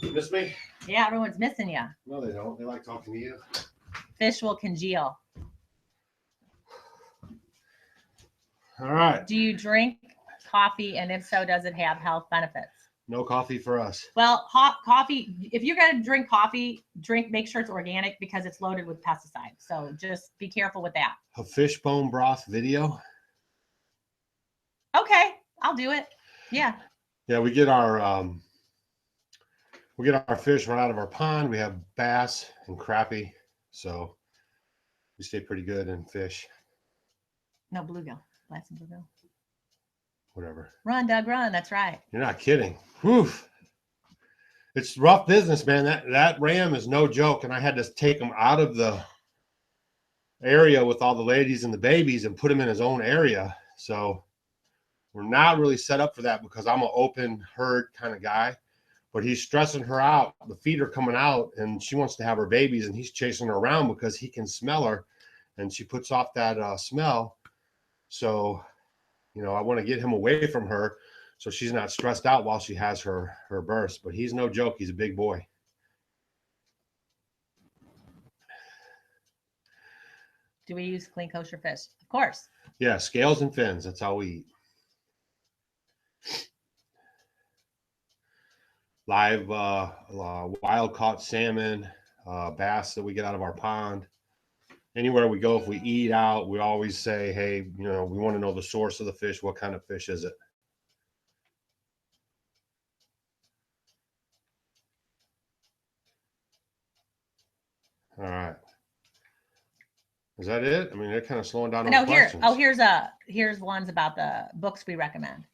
You miss me? Yeah, everyone's missing you. No, they don't. They like talking to you. Fish will congeal. All right. Do you drink coffee? And if so, does it have health benefits? No coffee for us. Well, hot coffee, if you're going to drink coffee, make sure it's organic because it's loaded with pesticides. So just be careful with that. A fish bone broth video. Okay, I'll do it. Yeah. Yeah, we get our fish right out of our pond. We have bass and crappie, so we stay pretty good in fish. No bluegill. Bass and bluegill. Whatever. Run, Doug, run. That's right. You're not kidding. Whew. It's rough business, man. That ram is no joke, and I had to take him out of the area with all the ladies and the babies and put him in his own area. So we're not really set up for that because I'm an open herd kind of guy. But he's stressing her out. The feet are coming out, and she wants to have her babies, and he's chasing her around because he can smell her, and she puts off that smell. So, you know, I want to get him away from her so she's not stressed out while she has her burst. But he's no joke. He's a big boy. Do we use clean kosher fish? Of course. Yeah, scales and fins. That's how we eat. Live wild caught salmon, bass that we get out of our pond. Anywhere we go, if we eat out, we always say, hey, you know, we want to know the source of the fish. What kind of fish is it? All right. Is that it? I mean, they're kind of slowing down on No, here. questions. Oh, here's ones about the books we recommend.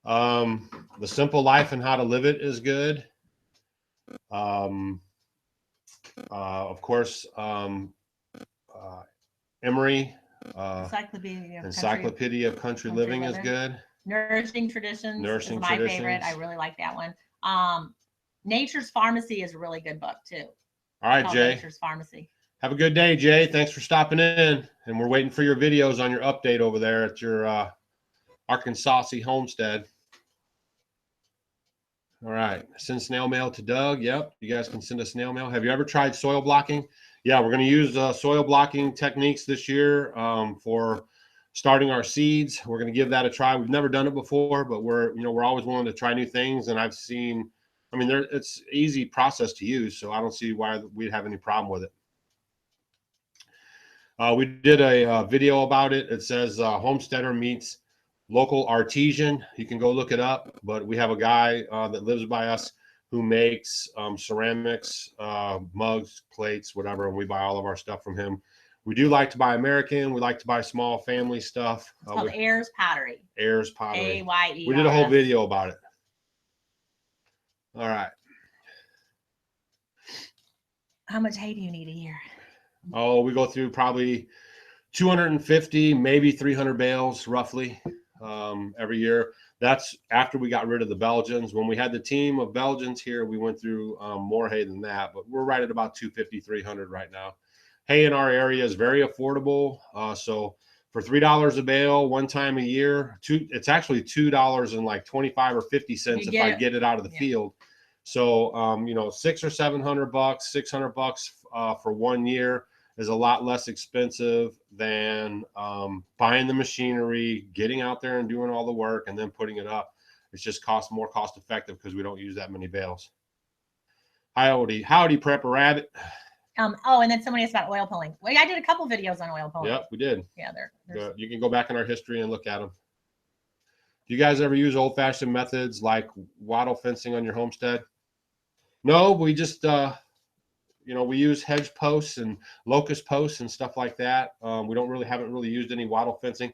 The Simple Life and How to Live It is good. Of course, Emery, Encyclopedia of Country Living is good. Nourishing Traditions is my favorite. I really like that one. Nature's Pharmacy is a really good book too. All right, Jay. Nature's Pharmacy. Have a good day, Jay. Thanks for stopping in. And we're waiting for your videos on your update over there at your Arkansas homestead. All right. Send snail mail to Doug. Yep. You guys can send a snail mail. Have you ever tried soil blocking? Yeah, we're going to use soil blocking techniques this year for starting our seeds. We're going to give that a try. We've never done it before, but we're always willing to try new things. And I've seen, I mean, it's easy process to use, so I don't see why we'd have any problem with it. We did a video about it. It says homesteader meets local artisan. You can go look it up, but we have a guy that lives by us who makes ceramics, mugs, plates, whatever, and we buy all of our stuff from him. We do like to buy American. We like to buy small family stuff. It's called Ayers Pottery. Ayers Pottery. A-Y-E-R-S. We did a whole video about it. All right. How much hay do you need a year? Oh, we go through probably 250, maybe 300 bales roughly every year. That's after we got rid of the Belgians. When we had the team of Belgians here, we went through more hay than that, but we're right at about 250, 300 right now. Hay in our area is very affordable. So for $3 a bale, one time a year, it's actually $2.25 or 50 cents if I get it out of the field. So, $600 or $700, $600 for 1 year is a lot less expensive than buying the machinery, getting out there and doing all the work, and then putting it up. It's just more cost effective because we don't use that many bales. Howdy, Prepper Rabbit. And then somebody asked about oil pulling. Well, I did a couple videos on oil pulling. Yep, we did. Yeah, you can go back in our history and look at them. Do you guys ever use old-fashioned methods like wattle fencing on your homestead? No, we just we use hedge posts and locust posts and stuff like that. We haven't really used any wattle fencing.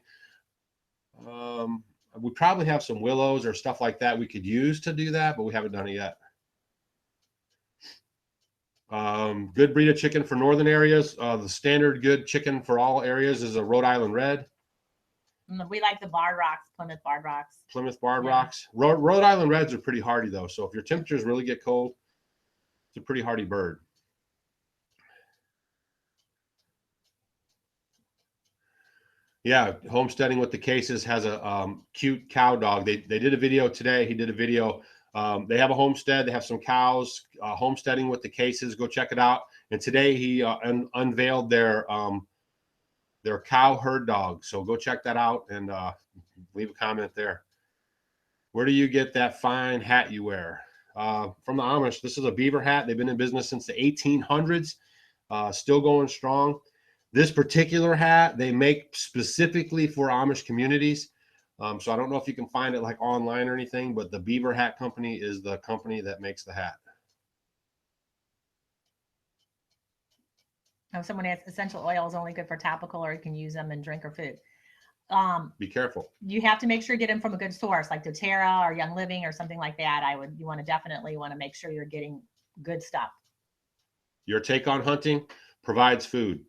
We probably have some willows or stuff like that we could use to do that, but we haven't done it yet. Good breed of chicken for northern areas. The standard good chicken for all areas is a Rhode Island Red. We like the Barred Rocks, Plymouth Barred Rocks. Plymouth Barred Rocks. Rhode Island Reds are pretty hardy though. So if your temperatures really get cold, it's a pretty hardy bird. Yeah, Homesteading with the Cases has a cute cow dog. They did a video today. He did a video. They have a homestead. They have some cows. Homesteading with the Cases. Go check it out. And today he unveiled their cow herd dog. So go check that out and leave a comment there. Where do you get that fine hat you wear? From the Amish. This is a beaver hat. They've been in business since the 1800s. Still going strong. This particular hat they make specifically for Amish communities. So I don't know if you can find it like online or anything, but the Beaver Hat Company is the company that makes the hat. If someone has essential oil is only good for topical, or you can use them in drink or food. Be careful. You have to make sure you get them from a good source, like doTERRA or Young Living or something like that. You want to definitely want to make sure you're getting good stuff. Your take on hunting provides food.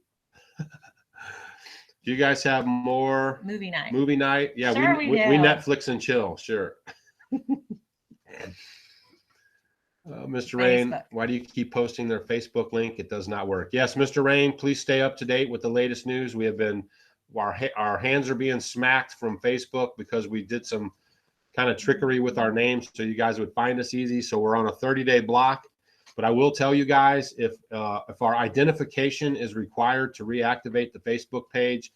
Do you guys have more movie night? Movie night, yeah. Sure we Netflix and chill, sure. Mr. Rain, why do you keep posting their Facebook link? It does not work. Yes, Mr. Rain, please stay up to date with the latest news. We have been, our hands are being smacked from Facebook because we did some kind of trickery with our names so you guys would find us easy. So we're on a 30-day block. But I will tell you guys, if our identification is required to reactivate the Facebook page,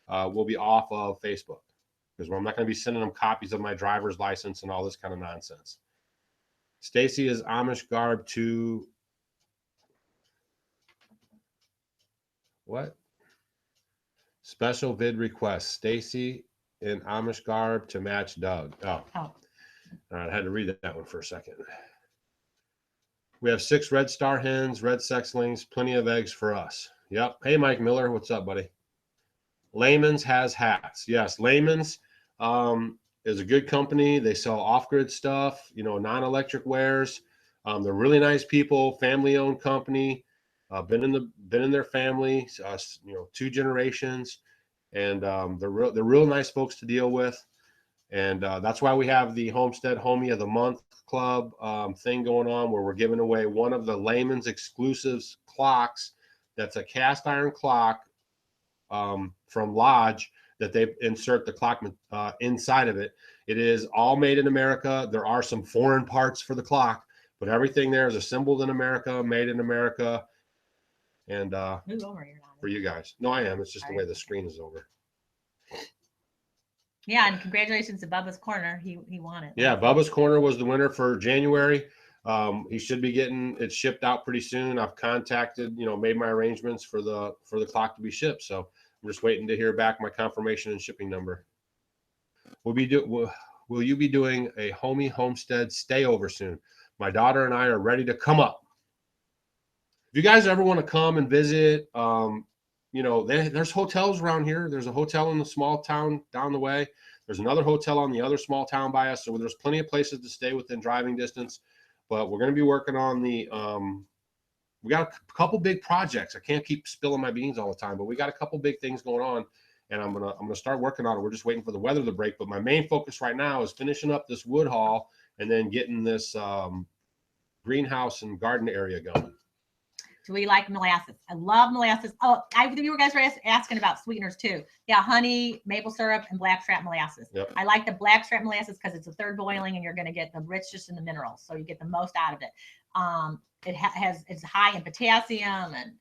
we'll be off of Facebook because I'm not going to be sending them copies of my driver's license and all this kind of nonsense. Stacy is Amish garb to what? Special vid request. Stacy in Amish garb to match Doug. Oh. All right, I had to read that one for a second. We have 6 red star hens, red sexlings, plenty of eggs for us. Yep. Hey, Mike Miller, what's up, buddy? Layman's has hats. Yes, Layman's is a good company. They sell off-grid stuff, non-electric wares. They're really nice people, family-owned company. Been in their family, 2 generations, and they're real nice folks to deal with. And that's why we have the Homestead Homie of the Month Club thing going on, where we're giving away one of the Layman's exclusives clocks. That's a cast iron clock from Lodge that they insert the clock inside of it. It is all made in America. There are some foreign parts for the clock, but everything there is assembled in America, made in America. And move over, you're not for you guys. No, I am. It's just the way the screen is over. Yeah, and congratulations to Bubba's Corner. He won it. Yeah, Bubba's Corner was the winner for January. He should be getting it shipped out pretty soon. I've contacted, made my arrangements for the clock to be shipped. So I'm just waiting to hear back my confirmation and shipping number. Will you be doing a Homie Homestead stay over soon? My daughter and I are ready to come up. If you guys ever want to come and visit, there's hotels around here. There's a hotel in the small town down the way. There's another hotel on the other small town by us. So there's plenty of places to stay within driving distance. But we're going to be working on we got a couple big projects. I can't keep spilling my beans all the time, but we got a couple big things going on, and I'm gonna start working on it. We're just waiting for the weather to break. But my main focus right now is finishing up this wood haul and then getting this greenhouse and garden area going. Do we like molasses? I love molasses. Oh, you guys were asking about sweeteners too. Yeah, honey, maple syrup, and blackstrap molasses. Yep. I like the blackstrap molasses because it's a third boiling, and you're going to get the richness in the minerals, so you get the most out of it. It's high in potassium and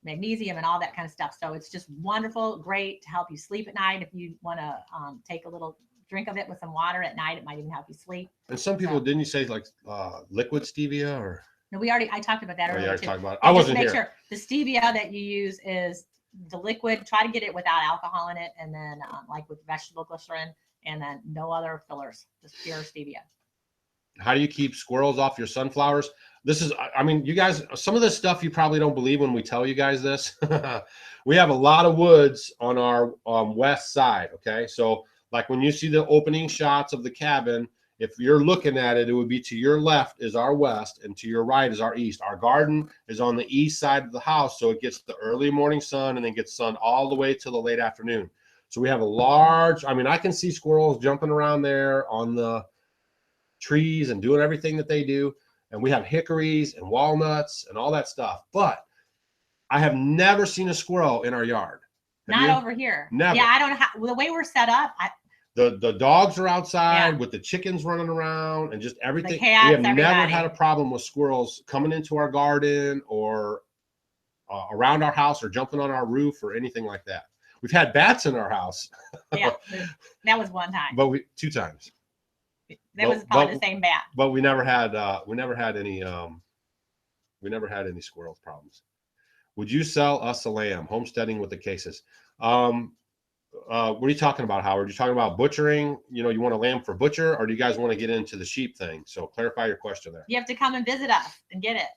magnesium and all that kind of stuff. So it's just wonderful, great to help you sleep at night. If you want to take a little drink of it with some water at night, it might even help you sleep. And some people, didn't you say like liquid stevia or? No, I talked about that earlier. Talked about it. I wasn't here. Make sure the stevia that you use is the liquid. Try to get it without alcohol in it, and then like with vegetable glycerin, and then no other fillers, just pure stevia. How do you keep squirrels off your sunflowers? This is, you guys, some of this stuff you probably don't believe when we tell you guys this. We have a lot of woods on our west side. Okay, so like when you see the opening shots of the cabin, if you're looking at it, it would be to your left is our west and to your right is our east. Our garden is on the east side of the house, so it gets the early morning sun and then gets sun all the way till the late afternoon. So we have a large, I can see squirrels jumping around there on the trees and doing everything that they do. And we have hickories and walnuts and all that stuff. But I have never seen a squirrel in our yard. Not over here. Never. Yeah, I don't know how, the way we're set up. The dogs are outside with the chickens running around and just everything. The cats, we have never everybody. had a problem with squirrels coming into our garden or around our house or jumping on our roof or anything like that. We've had bats in our house. Yeah, that was one time. But 2 times. That was probably the same bat. But we never had any squirrel problems. Would you sell us a lamb? Homesteading with the cases. What are you talking about, Howard? You're talking about butchering? You know, you want a lamb for butcher, or do you guys want to get into the sheep thing? So clarify your question there. You have to come and visit us and get it.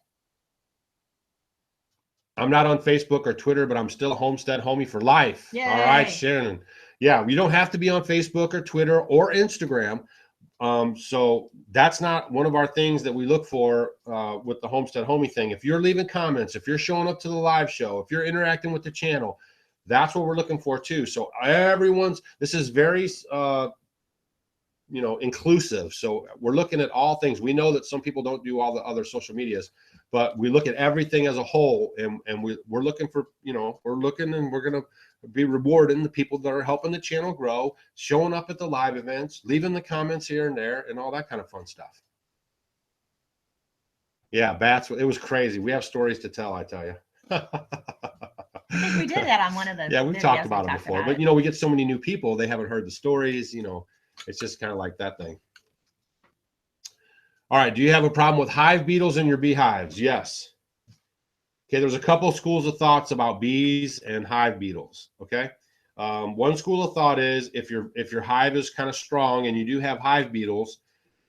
I'm not on Facebook or Twitter, but I'm still a homestead homie for life. Yay. All right, Shannon. Yeah, you don't have to be on Facebook or Twitter or Instagram. So that's not one of our things that we look for with the Homestead Homie thing. If you're leaving comments, if you're showing up to the live show, if you're interacting with the channel, that's what we're looking for too. So this is very, inclusive. So we're looking at all things. We know that some people don't do all the other social medias, but we look at everything as a whole, and we're looking for, we're looking, and we're going to be rewarding the people that are helping the channel grow, showing up at the live events, leaving the comments here and there, and all that kind of fun stuff. Yeah, bats. It was crazy. We have stories to tell, I tell you. I think we did that on one of the. Yeah, we've talked about it before, but we get so many new people, they haven't heard the stories. It's just kind of like that thing. All right. Do you have a problem with hive beetles in your beehives? Yes. Okay. There's a couple of schools of thoughts about bees and hive beetles. Okay. One school of thought is if your hive is kind of strong and you do have hive beetles,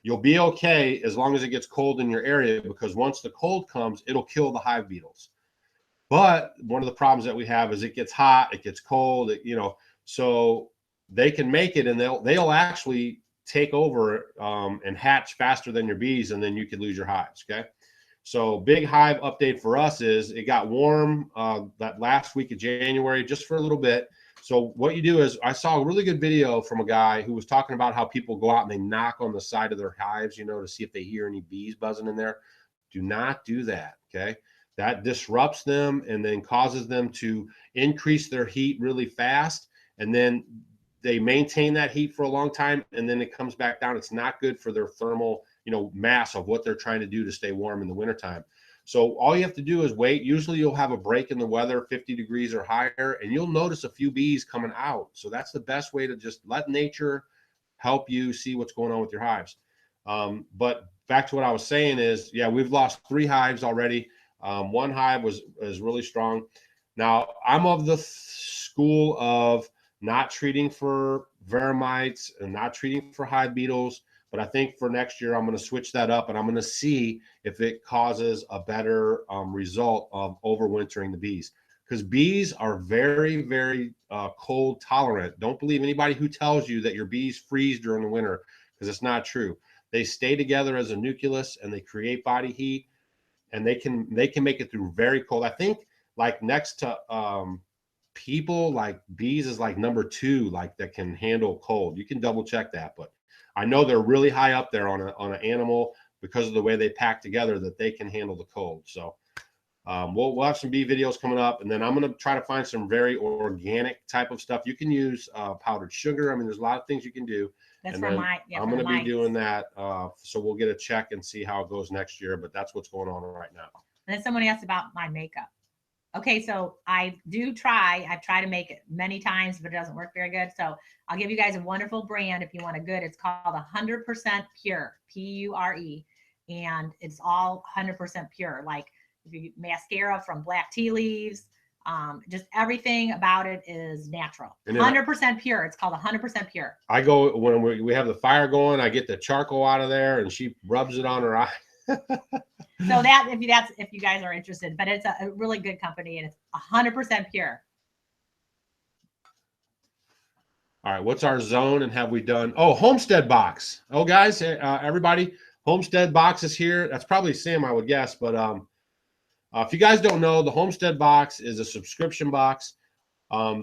you'll be okay as long as it gets cold in your area, because once the cold comes, it'll kill the hive beetles. But one of the problems that we have is it gets hot, it gets cold, so they can make it, and they'll actually take over and hatch faster than your bees, and then you could lose your hives. Okay. So big hive update for us is it got warm that last week of January, just for a little bit. So what you do is, I saw a really good video from a guy who was talking about how people go out and they knock on the side of their hives, to see if they hear any bees buzzing in there. Do not do that. Okay. That disrupts them and then causes them to increase their heat really fast. And then they maintain that heat for a long time, and then it comes back down. It's not good for their thermal, mass of what they're trying to do to stay warm in the wintertime. So all you have to do is wait. Usually you'll have a break in the weather, 50 degrees or higher, and you'll notice a few bees coming out. So that's the best way to just let nature help you see what's going on with your hives. But back to what I was saying is, yeah, we've lost 3 hives already. One hive is really strong. Now, I'm of the school of not treating for vermites and not treating for hive beetles, but I think for next year I'm going to switch that up, and I'm going to see if it causes a better result of overwintering the bees, because bees are very, very cold tolerant. Don't believe anybody who tells you that your bees freeze during the winter, because it's not true. They stay together as a nucleus and they create body heat, and they can make it through very cold. I think like next to people, like bees is like number 2, like that can handle cold. You can double check that, but I know they're really high up there on an animal because of the way they pack together, that they can handle the cold. So we'll have some bee videos coming up, and then I'm going to try to find some very organic type of stuff. You can use powdered sugar. I mean, there's a lot of things you can do. That's and for I'm going to be doing that. So we'll get a check and see how it goes next year, but that's what's going on right now. And then someone asked about my makeup. Okay, so I've tried to make it many times, but it doesn't work very good. So I'll give you guys a wonderful brand if you want a good. It's called 100% Pure, Pure, and it's all 100% pure. Like mascara from black tea leaves, just everything about it is natural. 100% pure. It's called 100% Pure. I go when we have the fire going, I get the charcoal out of there, and she rubs it on her eye. So if you guys are interested, but it's a really good company, and it's 100% pure. All right, what's our zone, and have we done? Oh, Homestead box. Oh, guys, everybody, Homestead box is here. That's probably Sam, I would guess, but if you guys don't know, the Homestead box is a subscription box.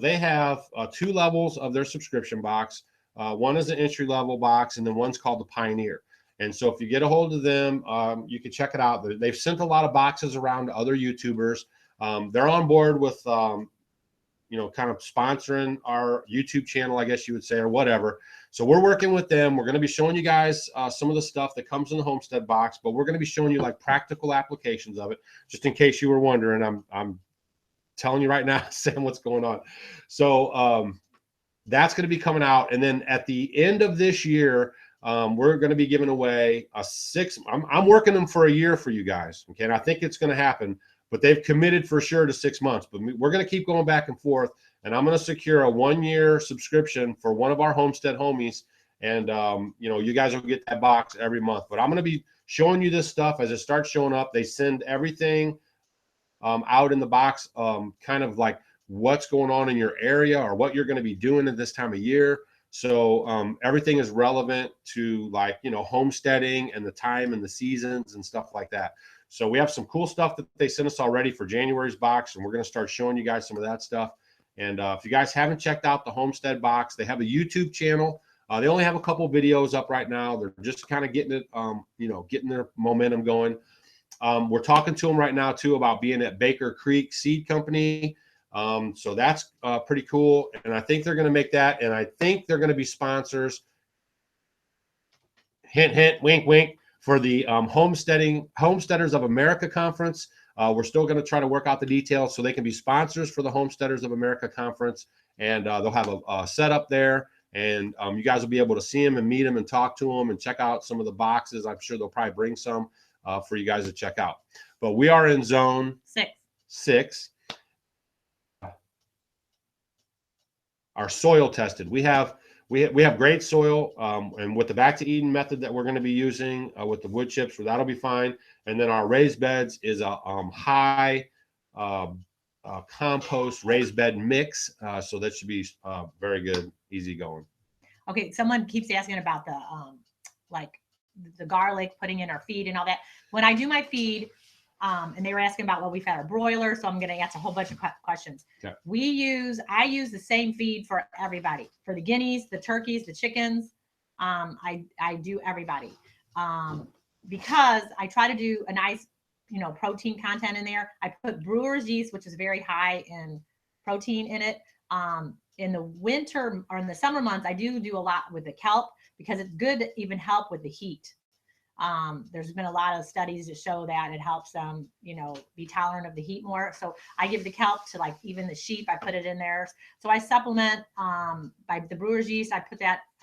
They have 2 levels of their subscription box. One is an entry-level box, and then one's called the Pioneer. And so if you get a hold of them, you can check it out. They've sent a lot of boxes around to other YouTubers. They're on board with, you know, kind of sponsoring our YouTube channel, I guess you would say, or whatever. So we're working with them. We're going to be showing you guys some of the stuff that comes in the Homestead box, but we're going to be showing you like practical applications of it, just in case you were wondering. I'm telling you right now, Sam, what's going on. So that's going to be coming out. And then at the end of this year, we're going to be giving away a I'm working them for a year for you guys. Okay. And I think it's going to happen, but they've committed for sure to 6 months, but we're going to keep going back and forth. And I'm going to secure a 1-year subscription for one of our Homestead homies. And, you know, you guys will get that box every month, but I'm going to be showing you this stuff as it starts showing up. They send everything out in the box, kind of like what's going on in your area or what you're going to be doing at this time of year. So everything is relevant to, like, you know, homesteading and the time and the seasons and stuff like that. So we have some cool stuff that they sent us already for January's box, and we're going to start showing you guys some of that stuff. And if you guys haven't checked out the Homestead box, they have a YouTube channel. They only have a couple videos up right now. They're just kind of getting it, you know, getting their momentum going. We're talking to them right now too about being at Baker Creek Seed Company. So that's pretty cool. And I think they're going to make that. And I think they're going to be sponsors. Hint, hint, wink, wink, for the Homesteaders of America conference. We're still going to try to work out the details so they can be sponsors for the Homesteaders of America conference. And they'll have a setup there. And you guys will be able to see them and meet them and talk to them and check out some of the boxes. I'm sure they'll probably bring some for you guys to check out. But we are in zone 6. Our soil tested. We have great soil, and with the back to Eden method that we're going to be using with the wood chips, that'll be fine. And then our raised beds is a high compost raised bed mix, so that should be very good, easy going. Okay, someone keeps asking about the like the garlic putting in our feed and all that. When I do my feed, and they were asking about what we fed our broilers, so I'm going to answer a whole bunch of questions. Okay. I use the same feed for everybody, for the guineas, the turkeys, the chickens. I do everybody, because I try to do a nice, you know, protein content in there. I put brewer's yeast, which is very high in protein in it. In the winter or in the summer months, I do a lot with the kelp, because it's good to even help with the heat. There's been a lot of studies that show that it helps them, you know, be tolerant of the heat more. So I give the kelp to, like, even the sheep, I put it in there. So I supplement by the brewer's yeast. I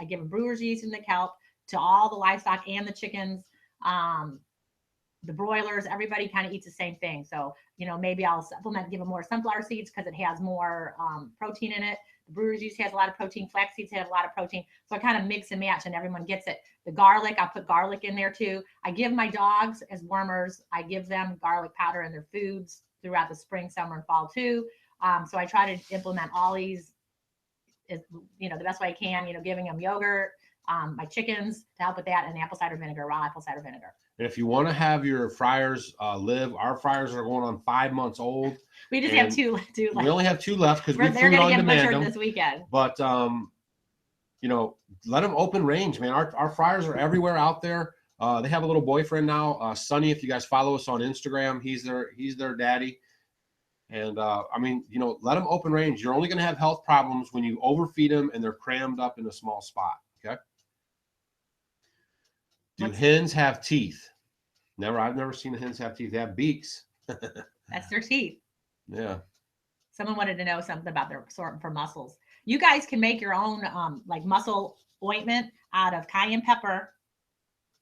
give a brewer's yeast in the kelp to all the livestock and the chickens, the broilers. Everybody kind of eats the same thing. So, you know, maybe I'll supplement, give them more sunflower seeds because it has more protein in it. The brewer's yeast has a lot of protein. Flax seeds have a lot of protein. So I kind of mix and match, and everyone gets it. The garlic, I'll put garlic in there too. I give my dogs as wormers. I give them garlic powder in their foods throughout the spring, summer, and fall too. So I try to implement all these, you know, the best way I can. You know, giving them yogurt, my chickens to help with that, and apple cider vinegar, raw apple cider vinegar. And if you want to have your fryers live, our fryers are going on 5 months old. We just have two left. We only have 2 left because they're going to get butchered this weekend. But you know, let them open range, man. Our fryers are everywhere out there. They have a little boyfriend now, Sonny. If you guys follow us on Instagram, he's their daddy. And I mean, you know, let them open range. You're only going to have health problems when you overfeed them and they're crammed up in a small spot. Okay. Do hens have teeth? Never. I've never seen the hens have teeth. They have beaks. That's their teeth. Yeah. Someone wanted to know something about their sorting for mussels. You guys can make your own like mussel ointment out of cayenne pepper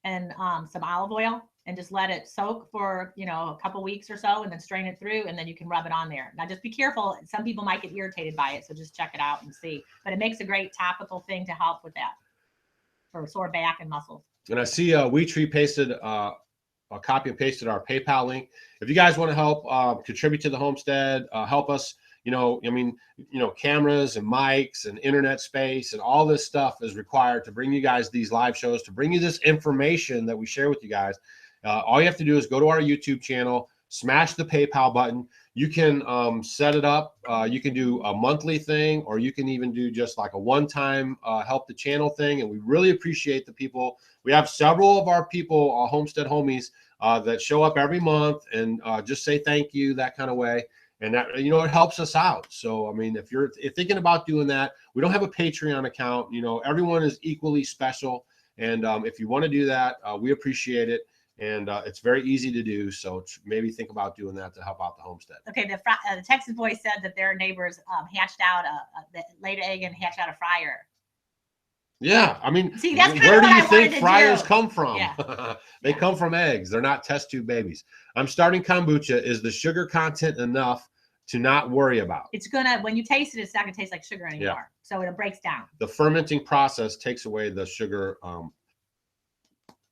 and some olive oil, and just let it soak for, you know, a couple weeks or so, and then strain it through, and then you can rub it on there. Now just be careful. Some people might get irritated by it, so just check it out and see. But it makes a great topical thing to help with that for sore back and muscles. And I see WeTree pasted copy and pasted our PayPal link. If you guys want to help contribute to the homestead, help us, you know, I mean, you know, cameras and mics and internet space and all this stuff is required to bring you guys these live shows, to bring you this information that we share with you guys. All you have to do is go to our YouTube channel, smash the PayPal button. You can set it up. You can do a monthly thing, or you can even do just like a one-time help the channel thing. And we really appreciate the people. We have several of our people, Homestead homies, that show up every month and just say thank you, that kind of way. And that, you know, it helps us out. So, I mean, if you're thinking about doing that, we don't have a Patreon account. You know, everyone is equally special. And if you want to do that, we appreciate it. And it's very easy to do. So maybe think about doing that to help out the homestead. Okay, the Texas boy said that their neighbors hatched out laid an egg and hatched out a fryer. Yeah, I mean, see, that's where do you think fryers come from? Yeah. They come from eggs. They're not test tube babies. I'm starting kombucha. Is the sugar content enough to not worry about? It's gonna, when you taste it, it's not gonna taste like sugar anymore. Yeah. So it breaks down. The fermenting process takes away the sugar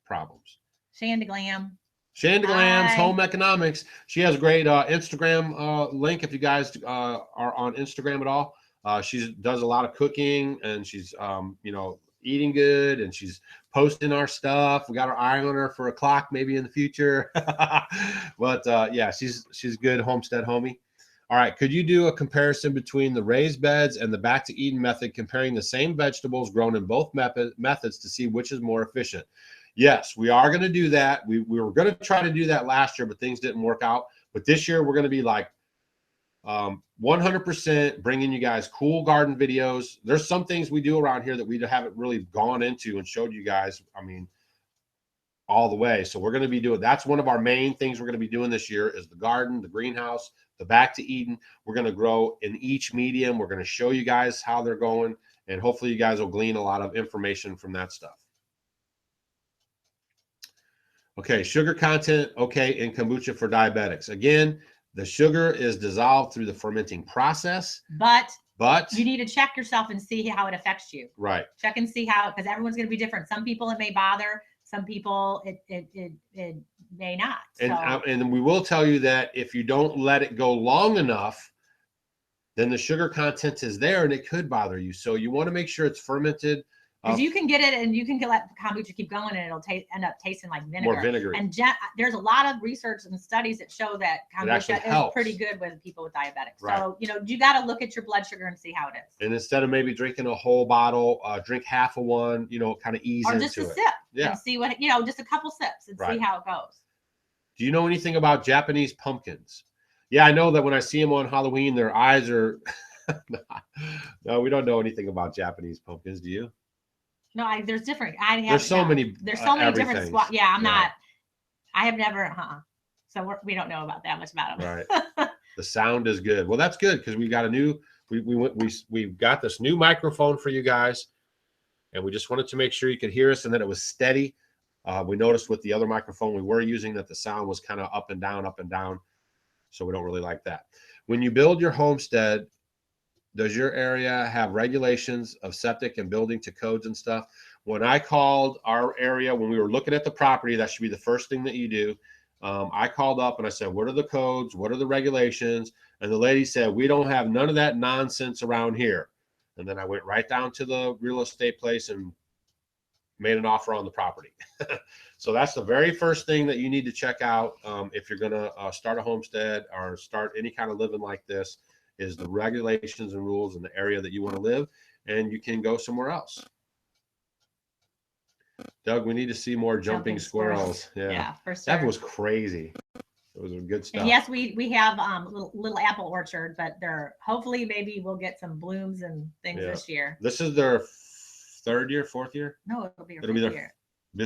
problems. Shandaglam. Shandaglam's Home Economics. She has a great Instagram link if you guys are on Instagram at all. She does a lot of cooking, and she's you know, eating good, and she's posting our stuff. We got our eye on her for a clock maybe in the future. But yeah, she's good homestead homie. All right, could you do a comparison between the raised beds and the back to Eden method, comparing the same vegetables grown in both methods to see which is more efficient? Yes, we are going to do that. We were going to try to do that last year, but things didn't work out. But this year we're going to be like 100% bringing you guys cool garden videos. There's some things we do around here that we haven't really gone into and showed you guys, I mean, all the way. So we're going to be doing, that's one of our main things we're going to be doing this year is the garden, the greenhouse, the back to Eden. We're going to grow in each medium. We're going to show you guys how they're going, and hopefully you guys will glean a lot of information from that stuff. Okay, sugar content, okay, in kombucha for diabetics. Again, the sugar is dissolved through the fermenting process. But you need to check yourself and see how it affects you. Right. Check and see how, because everyone's going to be different. Some people it may bother. Some people it may not. And we will tell you that if you don't let it go long enough, then the sugar content is there and it could bother you. So you want to make sure it's fermented. Because you can get it and you can let kombucha keep going and it'll end up tasting like vinegar. More vinegar. And there's a lot of research and studies that show that kombucha is pretty good with people with diabetics. Right. So, you know, you got to look at your blood sugar and see how it is. And instead of maybe drinking a whole bottle, drink half of one, you know, kind of ease into it. Or just a sip. Yeah. And see what, you know, just a couple sips and see how it goes. Do you know anything about Japanese pumpkins? Yeah, I know that when I see them on Halloween, their eyes are... No, we don't know anything about Japanese pumpkins. Do you? No, there's different. There's so many different squat. Yeah, I have never. So we don't know about that much about them. Right. The sound is good. Well, that's good because we got a new. We got this new microphone for you guys, and we just wanted to make sure you could hear us and that it was steady. We noticed with the other microphone we were using that the sound was kind of up and down, so we don't really like that. When you build your homestead, does your area have regulations of septic and building to codes and stuff? When I called our area, when we were looking at the property, that should be the first thing that you do. I called up and I said, what are the codes? What are the regulations? And the lady said, we don't have none of that nonsense around here. And then I went right down to the real estate place and made an offer on the property. So that's the very first thing that you need to check out if you're going to start a homestead or start any kind of living like this. Is the regulations and rules in the area that you want to live, and you can go somewhere else. Doug, we need to see more jumping squirrels. Yeah, for sure. That was crazy. It was good stuff. And yes, we have little apple orchard, but hopefully maybe we'll get some blooms and things this year. This is their fourth year? No, it'll be their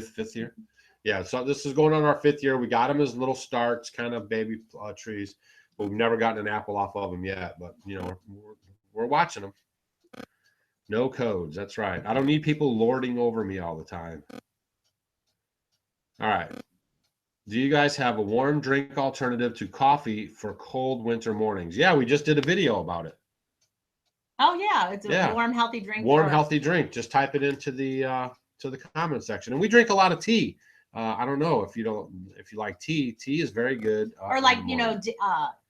fifth year. Yeah, so this is going on our 5th year. We got them as little starts, kind of baby trees. But we've never gotten an apple off of them yet, but you know, we're watching them. No codes. That's right. I don't need people lording over me all the time. All right. Do you guys have a warm drink alternative to coffee for cold winter mornings? Yeah, we just did a video about it. Oh yeah, it's a warm, healthy drink. Warm, healthy drink. Just type it into the comment section. And we drink a lot of tea. I don't know if you like tea. Tea is very good. Or like, you know,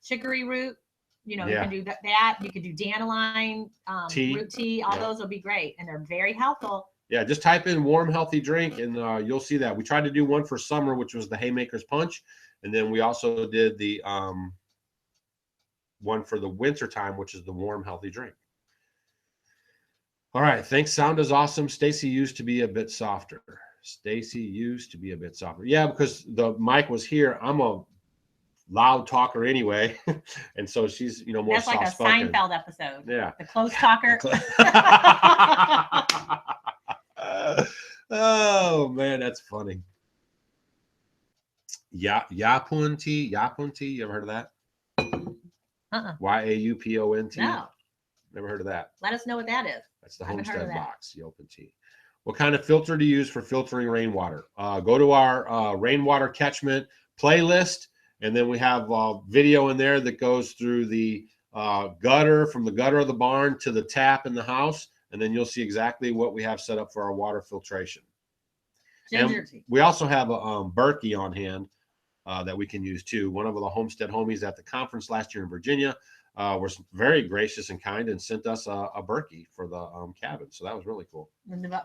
chicory root, you know, you can do that. You can do dandelion, root tea. All those will be great. And they're very helpful. Yeah, just type in warm, healthy drink and you'll see that. We tried to do one for summer, which was the Haymaker's Punch. And then we also did the one for the winter time, which is the warm, healthy drink. All right. Thanks. Sound is awesome. Stacy used to be a bit softer. Stacy used to be a bit softer. Yeah, because the mic was here. I'm a loud talker anyway, and so she's, you know, more That's like a soft-spoken. Seinfeld episode. Yeah. The close talker. Oh man, that's funny. Yapunti. You ever heard of that? Yauponti. No. Never heard of that. Let us know what that is. That's the I haven't heard of Homestead that. box. Yapunti. What kind of filter to use for filtering rainwater? Go to our rainwater catchment playlist, and then we have video in there that goes through the gutter, from the gutter of the barn to the tap in the house, and then you'll see exactly what we have set up for our water filtration. Ginger tea. We also have a Berkey on hand that we can use too. One of the Homestead homies at the conference last year in Virginia was very gracious and kind and sent us a Berkey for the cabin. So that was really cool.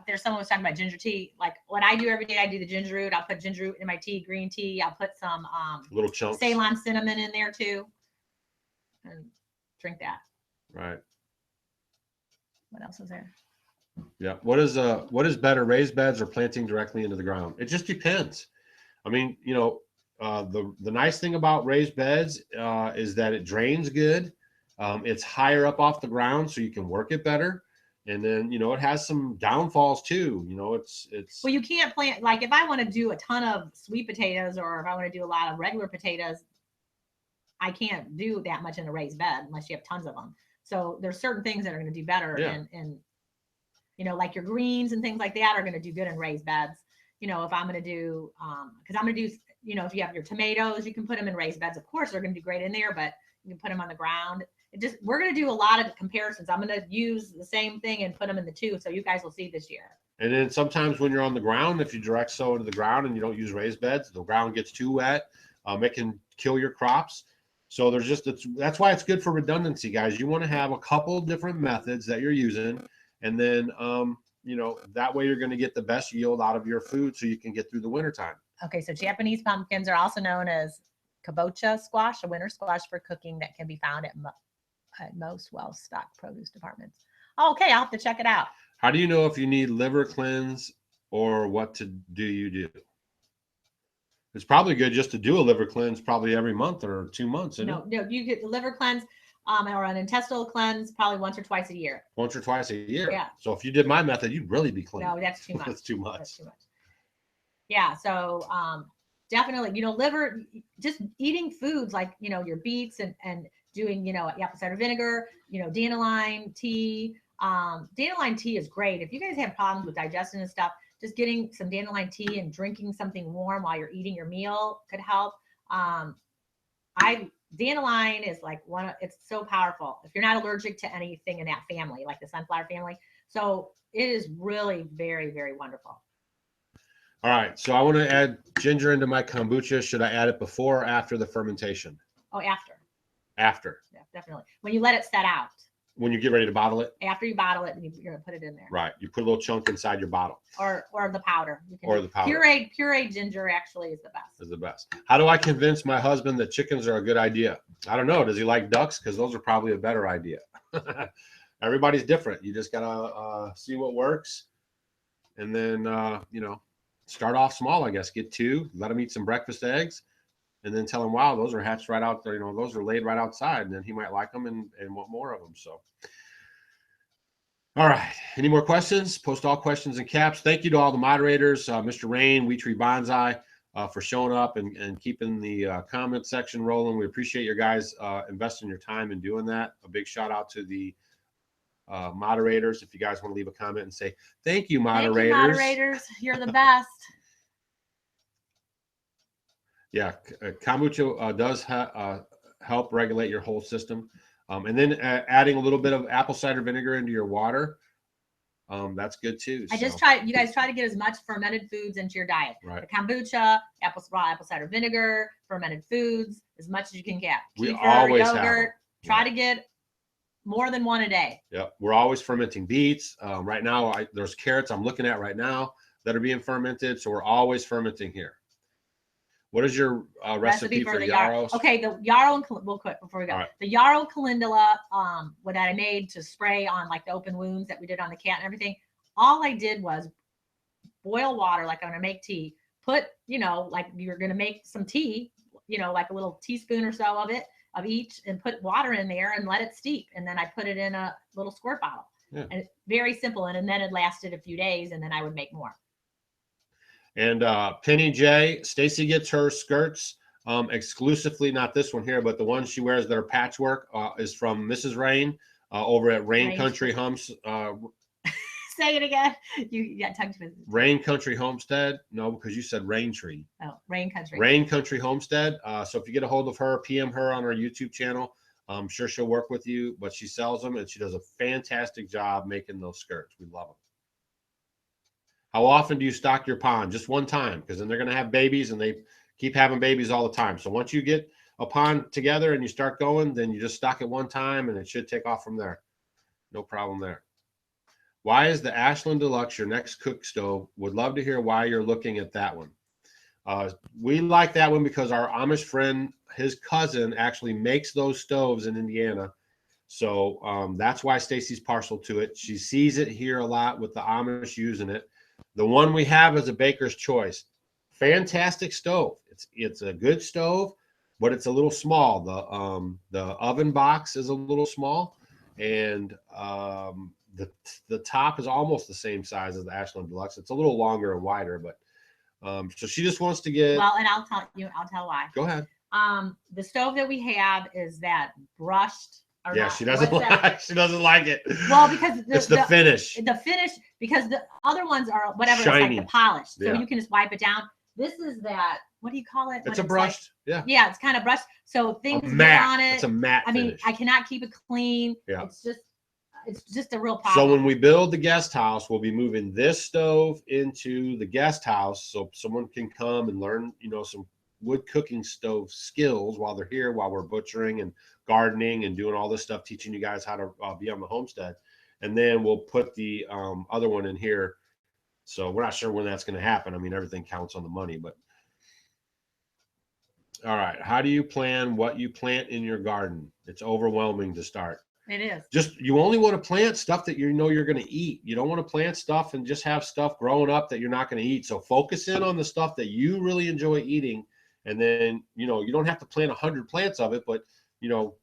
There's someone was talking about ginger tea. Like what I do every day, I do the ginger root. I'll put ginger root in my tea, green tea. I'll put some little chunks, Ceylon cinnamon in there too, and drink that. Right. What else is there? Yeah. What is better, raised beds or planting directly into the ground? It just depends. I mean, you know, the nice thing about raised beds is that it drains good. It's higher up off the ground, so you can work it better. And then, you know, it has some downfalls too. You know, it's well, you can't plant, like if I want to do a ton of sweet potatoes, or if I want to do a lot of regular potatoes, I can't do that much in a raised bed unless you have tons of them. So there's certain things that are going to do better in you know, like your greens and things like that are going to do good in raised beds. You know, if I'm going to do because I'm going to do, you know, if you have your tomatoes, you can put them in raised beds. Of course, they're going to do great in there, but you can put them on the ground. We're going to do a lot of comparisons. I'm going to use the same thing and put them in the two, so you guys will see this year. And then sometimes when you're on the ground, if you direct sow into the ground and you don't use raised beds, the ground gets too wet. It can kill your crops. So there's that's why it's good for redundancy, guys. You want to have a couple different methods that you're using, and then you know, that way you're going to get the best yield out of your food, so you can get through the wintertime. Okay, so Japanese pumpkins are also known as kabocha squash, a winter squash for cooking that can be found at most well-stocked produce departments. Okay, I'll have to check it out. How do you know if you need liver cleanse or what do you do? It's probably good just to do a liver cleanse probably every month or 2 months. No, you get the liver cleanse or an intestinal cleanse probably once or twice a year. Once or twice a year. Yeah. So if you did my method, you'd really be clean. No, that's too much. That's too much. That's too much. Yeah. So definitely, you know, liver, just eating foods like, you know, your beets and doing, you know, apple cider vinegar, you know, dandelion tea. Dandelion tea is great. If you guys have problems with digestion and stuff, just getting some dandelion tea and drinking something warm while you're eating your meal could help. Dandelion is like it's so powerful if you're not allergic to anything in that family, like the sunflower family. So it is really very, very wonderful. All right. So I want to add ginger into my kombucha. Should I add it before or after the fermentation? Oh, after. After. Yeah, definitely. When you let it set out. When you get ready to bottle it? After you bottle it, you're going to put it in there. Right. You put a little chunk inside your bottle. Or the powder. Or the powder. Pureed ginger actually is the best. Is the best. How do I convince my husband that chickens are a good idea? I don't know. Does he like ducks? Because those are probably a better idea. Everybody's different. You just got to see what works. And then, you know, start off small, I guess. Get 2. Let him eat some breakfast eggs. And then tell him, wow, those are hatched right out there. You know, those are laid right outside. And then he might like them and want more of them. So, all right. Any more questions? Post all questions in caps. Thank you to all the moderators, Mr. Rain, We Tree Bonsai, for showing up and keeping the comment section rolling. We appreciate your guys investing your time in doing that. A big shout out to the moderators. If you guys want to leave a comment and say, thank you, moderators. Thank you, moderators. You're the best. Yeah, kombucha does help regulate your whole system. And then adding a little bit of apple cider vinegar into your water, that's good too. You guys try to get as much fermented foods into your diet. Right. The kombucha, raw apple cider vinegar, fermented foods, as much as you can get. We Kefir, always yogurt, have them. try to get more than one a day. Yeah, we're always fermenting beets. Right now, there's carrots I'm looking at right now that are being fermented. So we're always fermenting here. What is your recipe for the yarrow? Okay, the yarrow and we'll quit before we go. Right. The yarrow calendula, what I made to spray on like the open wounds that we did on the cat and everything. All I did was boil water like I'm gonna make tea. Put, you know, like you're gonna make some tea, you know, like a little teaspoon or so of it, of each, and put water in there and let it steep. And then I put it in a little squirt bottle. Yeah. And it's very simple. And then it lasted a few days, and then I would make more. And Penny J, Stacy gets her skirts exclusively, not this one here, but the ones she wears that are patchwork is from Mrs. Rain over at Rain Country Homes. Say it again. You got tongue twisted. Rain Country Homestead. No, because you said Rain Tree. Oh, Rain Country. Rain Country Homestead. So if you get a hold of her, PM her on her YouTube channel. I'm sure she'll work with you, but she sells them and she does a fantastic job making those skirts. We love them. How often do you stock your pond? Just one time, because then they're going to have babies and they keep having babies all the time. So once you get a pond together and you start going, then you just stock it one time and it should take off from there. No problem there. Why is the Ashland Deluxe your next cook stove? Would love to hear why you're looking at that one. We like that one because our Amish friend, his cousin, actually makes those stoves in Indiana. So that's why Stacy's partial to it. She sees it here a lot with the Amish using it. The one we have is a Baker's Choice. Fantastic stove. It's a good stove, but it's a little small. The oven box is a little small, and the top is almost the same size as the Ashland Deluxe. It's a little longer and wider, but so she just wants to get. Well, and I'll tell why. Go ahead. The stove that we have is that brushed. Yeah, she doesn't like. She doesn't like it. Well, because it's the finish. The finish, because the other ones are whatever. Shiny. It's like the polish, so Yeah. you can just wipe it down. This is that. What do you call it? It's a brushed. Like, yeah, it's kind of brushed. So things get matte. on it. It's a matte. I mean, finish. I cannot keep it clean. Yeah. It's just a real problem. So when we build the guest house, we'll be moving this stove into the guest house so someone can come and learn, you know, some wood cooking stove skills while they're here, while we're butchering and gardening and doing all this stuff, teaching you guys how to be on the homestead. And then we'll put the other one in here. So we're not sure when that's going to happen. I mean, everything counts on the money, but. All right. How do you plan what you plant in your garden? It's overwhelming to start. It is. Just, you only want to plant stuff that you know you're going to eat. You don't want to plant stuff and just have stuff growing up that you're not going to eat. So focus in on the stuff that you really enjoy eating. And then, you know, you don't have to plant 100 plants of it, but, you know,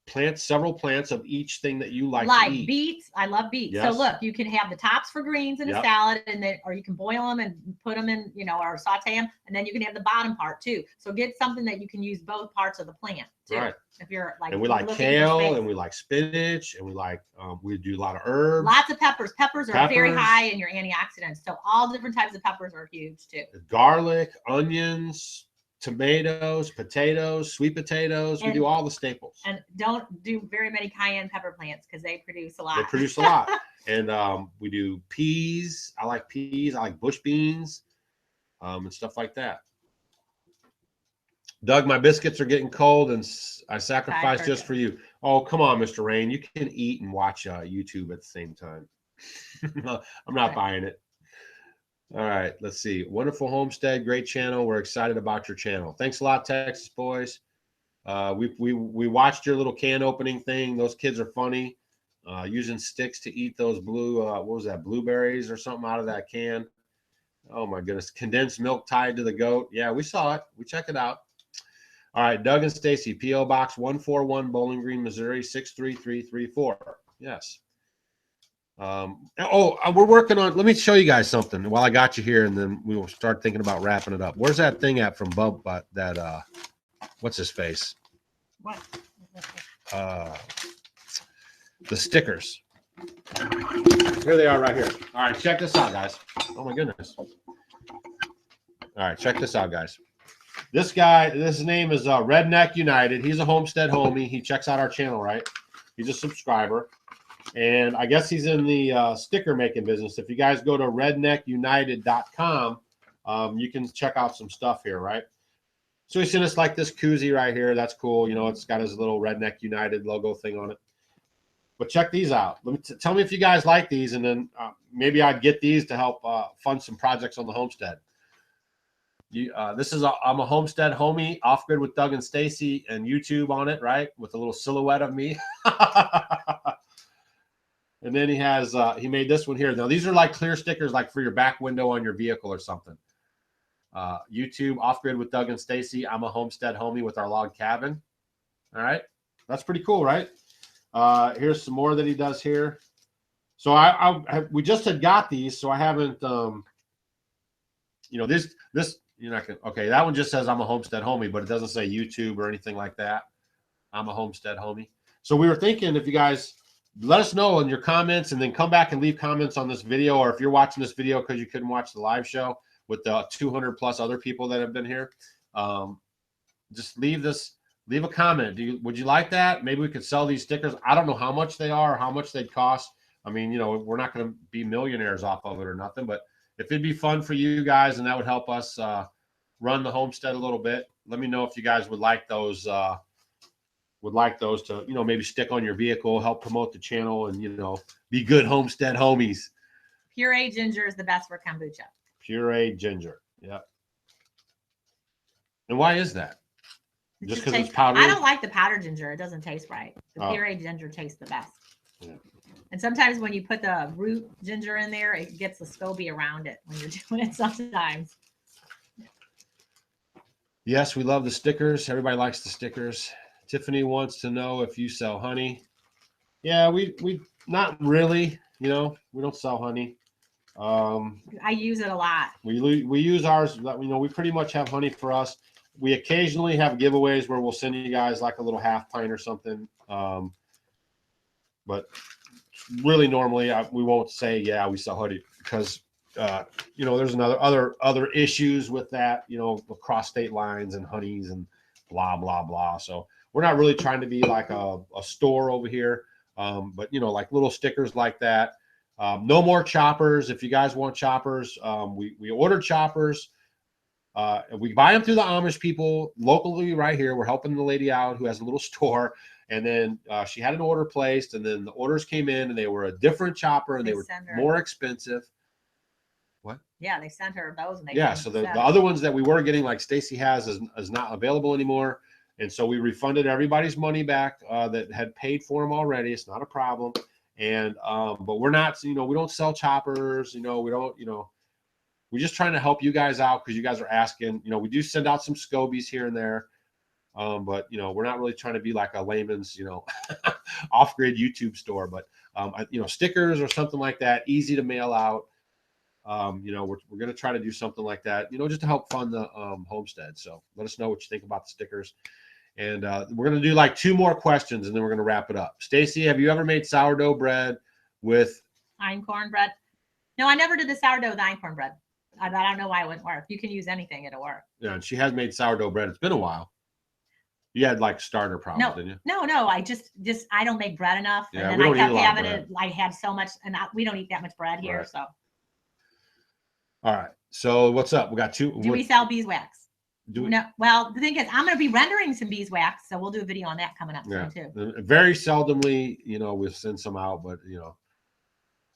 plant several plants of each thing that you like to eat. Beets. I love beets. Yes. So look, you can have the tops for greens in a salad, and then, or you can boil them and put them in, you know, or saute them, and then you can have the bottom part too. So get something that you can use both parts of the plant too. Right. If you're like, and we like kale, and we like spinach, and we like we do a lot of herbs. Lots of peppers. Peppers are very high in your antioxidants. So all different types of peppers are huge too. Garlic, onions, tomatoes, potatoes, sweet potatoes. We do all the staples. And don't do very many cayenne pepper plants because they produce a lot. They produce a lot. And we do peas. I like peas. I like bush beans and stuff like that. Doug, my biscuits are getting cold and I sacrificed just for you. Oh, come on, Mr. Rain. You can eat and watch YouTube at the same time. I'm not buying it. All right, let's see. Wonderful Homestead, great channel. We're excited about your channel. Thanks a lot, Texas boys. We watched your little can opening thing. Those kids are funny. Using sticks to eat those blue, what was that, blueberries or something out of that can. Oh my goodness. Condensed milk tied to the goat. Yeah, we saw it. We checked it out. All right, Doug and Stacy, P.O. Box 141, Bowling Green, Missouri, 63334. Yes. We're working on, let me show you guys something while I got you here, and then we will start thinking about wrapping it up. Where's that thing at from Bub, that what's his face? What? The stickers. Here they are right here. All right, check this out, guys. Oh my goodness. All right, check this out, guys. This guy, his name is Redneck United. He's a Homestead homie. He checks out our channel, right? He's a subscriber. And I guess he's in the sticker making business. If you guys go to redneckunited.com, you can check out some stuff here, right? So he sent us like this koozie right here. That's cool. You know, it's got his little Redneck United logo thing on it. But check these out. Tell me if you guys like these, and then maybe I'd get these to help fund some projects on the homestead. This is I'm a Homestead homie, off grid with Doug and Stacy, and YouTube on it, right? With a little silhouette of me. And then he has, he made this one here. Now, these are like clear stickers, like for your back window on your vehicle or something. YouTube, Off Grid with Doug and Stacy. I'm a homestead homie with our log cabin. All right. That's pretty cool, right? Here's some more that he does here. So we just had got these, so I haven't, this, you're not gonna, okay, that one just says I'm a homestead homie, but it doesn't say YouTube or anything like that. I'm a homestead homie. So we were thinking if you guys let us know in your comments and then come back and leave comments on this video, or if you're watching this video because you couldn't watch the live show with the 200 plus other people that have been here, just leave a comment. Would you like that? Maybe we could sell these stickers. I don't know how much they are or how much they'd cost. I mean, we're not going to be millionaires off of it or nothing, but if it'd be fun for you guys and that would help us run the homestead a little bit, let me know if you guys would like those to, maybe stick on your vehicle, help promote the channel, and, be good homestead homies. Puree ginger is the best for kombucha. Puree ginger. Yep. And why is that? Just because it's powdered? I don't like the powdered ginger. It doesn't taste right. The puree ginger tastes the best. Yeah. And sometimes when you put the root ginger in there, it gets the SCOBY around it when you're doing it sometimes. Yes, we love the stickers. Everybody likes the stickers. Tiffany wants to know if you sell honey. Yeah, we not really, we don't sell honey. I use it a lot. We use ours, we pretty much have honey for us. We occasionally have giveaways where we'll send you guys like a little half pint or something. But really normally we won't say, yeah, we sell honey because, there's other issues with that, across state lines and honeys and blah, blah, blah. So we're not really trying to be like a store over here. But like little stickers like that. No more choppers. If you guys want choppers, we ordered choppers. We buy them through the Amish people locally right here. We're helping the lady out who has a little store. And then she had an order placed, and then the orders came in, and they were a different chopper, and they were more expensive. What? Yeah, they sent her those. And so the other ones that we were getting, like Stacy has, is not available anymore. And so we refunded everybody's money back that had paid for them already. It's not a problem. And but we're not, we don't sell choppers. We don't, we're just trying to help you guys out because you guys are asking. We do send out some SCOBYs here and there. But we're not really trying to be like a layman's, off-grid YouTube store. But stickers or something like that, easy to mail out. We're going to try to do something like that, just to help fund the homestead. So let us know what you think about the stickers. And we're going to do like 2 more questions, and then we're going to wrap it up. Stacy, have you ever made sourdough bread with einkorn bread? No, I never did the sourdough with einkorn bread. I don't know why it wouldn't work. You can use anything; it'll work. Yeah, and she has made sourdough bread. It's been a while. You had like starter problems, didn't you? No. I just I don't make bread enough. Yeah, and then I kept having it. I had so much, and we don't eat that much bread here. Right. So. All right. So what's up? We got 2. Do we sell beeswax? No. Well, the thing is, I'm going to be rendering some beeswax, so we'll do a video on that coming up soon too. Very seldomly, we'll send some out, but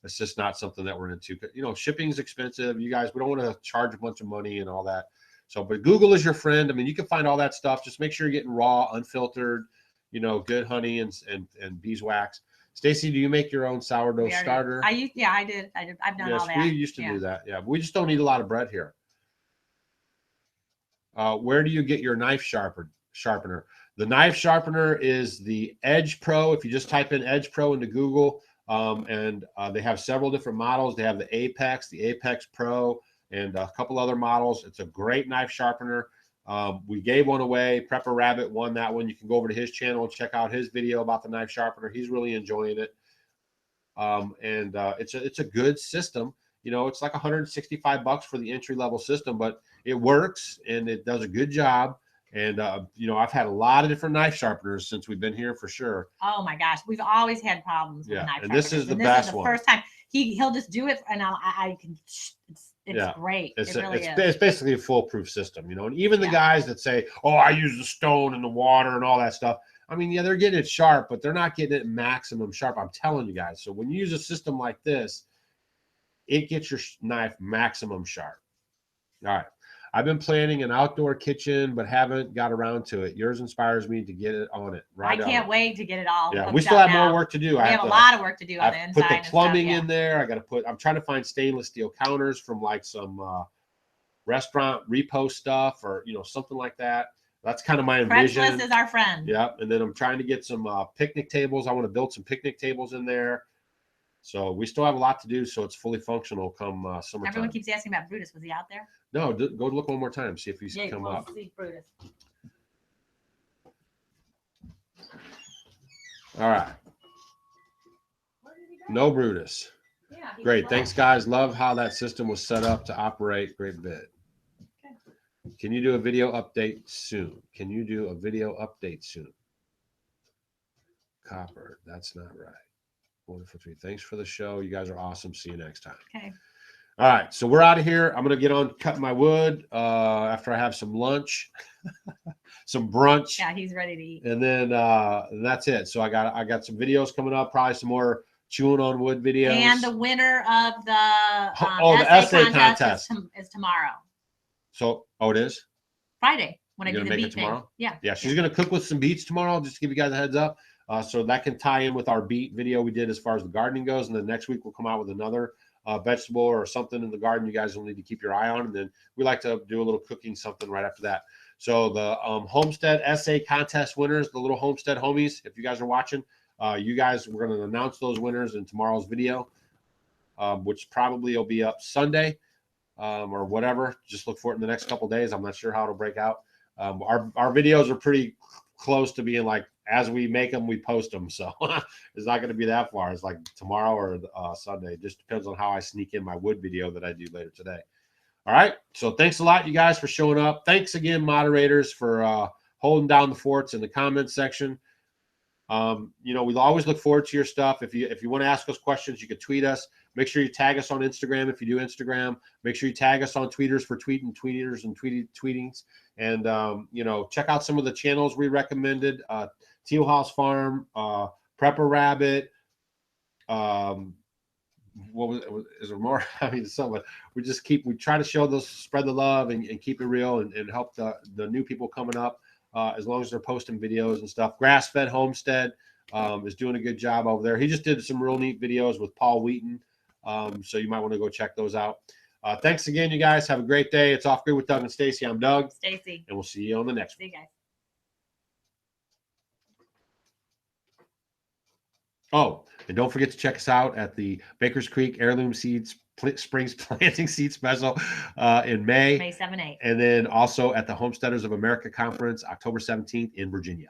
it's just not something that we're into. Shipping's expensive. You guys, we don't want to charge a bunch of money and all that. So, but Google is your friend. I mean, you can find all that stuff. Just make sure you're getting raw, unfiltered, good honey and beeswax. Stacy, do you make your own sourdough starter? I did. I've done all that. We used to do that. Yeah, but we just don't eat a lot of bread here. Where do you get your knife sharpener? The knife sharpener is the Edge Pro. If you just type in Edge Pro into Google, and they have several different models. They have the Apex Pro, and a couple other models. It's a great knife sharpener. We gave one away. Prepper Rabbit won that one. You can go over to his channel and check out his video about the knife sharpener. He's really enjoying it. It's a good system. It's like $165 for the entry-level system, but it works and it does a good job. And, I've had a lot of different knife sharpeners since we've been here for sure. Oh my gosh. We've always had problems with knife sharpeners. And this is the best one. First time he'll just do it. And I can, it's great. It's basically a foolproof system, and even the guys that say, oh, I use the stone and the water and all that stuff. I mean, they're getting it sharp, but they're not getting it maximum sharp. I'm telling you guys. So when you use a system like this, it gets your knife maximum sharp. All right. I've been planning an outdoor kitchen, but haven't got around to it. Yours inspires me to get it on it. I can't wait to get it all. Yeah, we still have more work to do. We have a lot of work to do on the inside. Put the plumbing in there. I'm trying to find stainless steel counters from like some restaurant repost stuff or, you know, something like that. That's kind of my Craigslist envision. is our friend. Yep. And then I'm trying to get some picnic tables. I want to build some picnic tables in there. So we still have a lot to do. So it's fully functional come summertime. Everyone keeps asking about Brutus. Was he out there? No, go look one more time. See if he's come up. See Brutus. All right. No Brutus. Yeah, Great. Thanks, guys. Love how that system was set up to operate. Great bit. Okay. Can you do a video update soon? Can you do a video update soon? Copper. That's not right. Wonderful tree. Thanks for the show. You guys are awesome. See you next time. Okay. All right. So we're out of here. I'm going to get on cutting my wood after I have some lunch, some brunch. Yeah, he's ready to eat. And then that's it. So I got some videos coming up, probably some more chewing on wood videos. And the winner of the the essay contest is tomorrow. So, it is? Friday when You're I do gonna the make it beet tomorrow? thing. Yeah. Yeah, she's going to cook with some beets tomorrow, just to give you guys a heads up. So that can tie in with our beet video we did as far as the gardening goes. And then next week we'll come out with another vegetable or something in the garden you guys will need to keep your eye on. And then we like to do a little cooking something right after that. So the Homestead essay contest winners, the little Homestead homies, if you guys are watching, we're going to announce those winners in tomorrow's video, which probably will be up Sunday or whatever. Just look for it in the next couple days. I'm not sure how it'll break out. Our videos are pretty close to being like, as we make them, we post them. So it's not going to be that far. It's like tomorrow or Sunday. It just depends on how I sneak in my wood video that I do later today. All right. So thanks a lot, you guys, for showing up. Thanks again, moderators, for holding down the forts in the comments section. You know, we'll always look forward to your stuff. If you want to ask us questions, you can tweet us. Make sure you tag us on Instagram if you do Instagram. Make sure you tag us on tweeters for tweeters and tweetings. And you know, check out some of the channels we recommended. Teal House Farm, Prepper Rabbit. What was it? Is there more? I mean, some. We try to show those, spread the love, and keep it real, and help the new people coming up. As long as they're posting videos and stuff. Grass-Fed Homestead is doing a good job over there. He just did some real neat videos with Paul Wheaton. So you might want to go check those out. Thanks again, you guys. Have a great day. It's Off Grid with Doug and Stacy. I'm Doug. Stacy. And we'll see you on the next one. See you guys. Oh, and don't forget to check us out at the Baker's Creek Heirloom Seeds Springs Planting Seed Special in May 7-8. And then also at the Homesteaders of America Conference, October 17th in Virginia.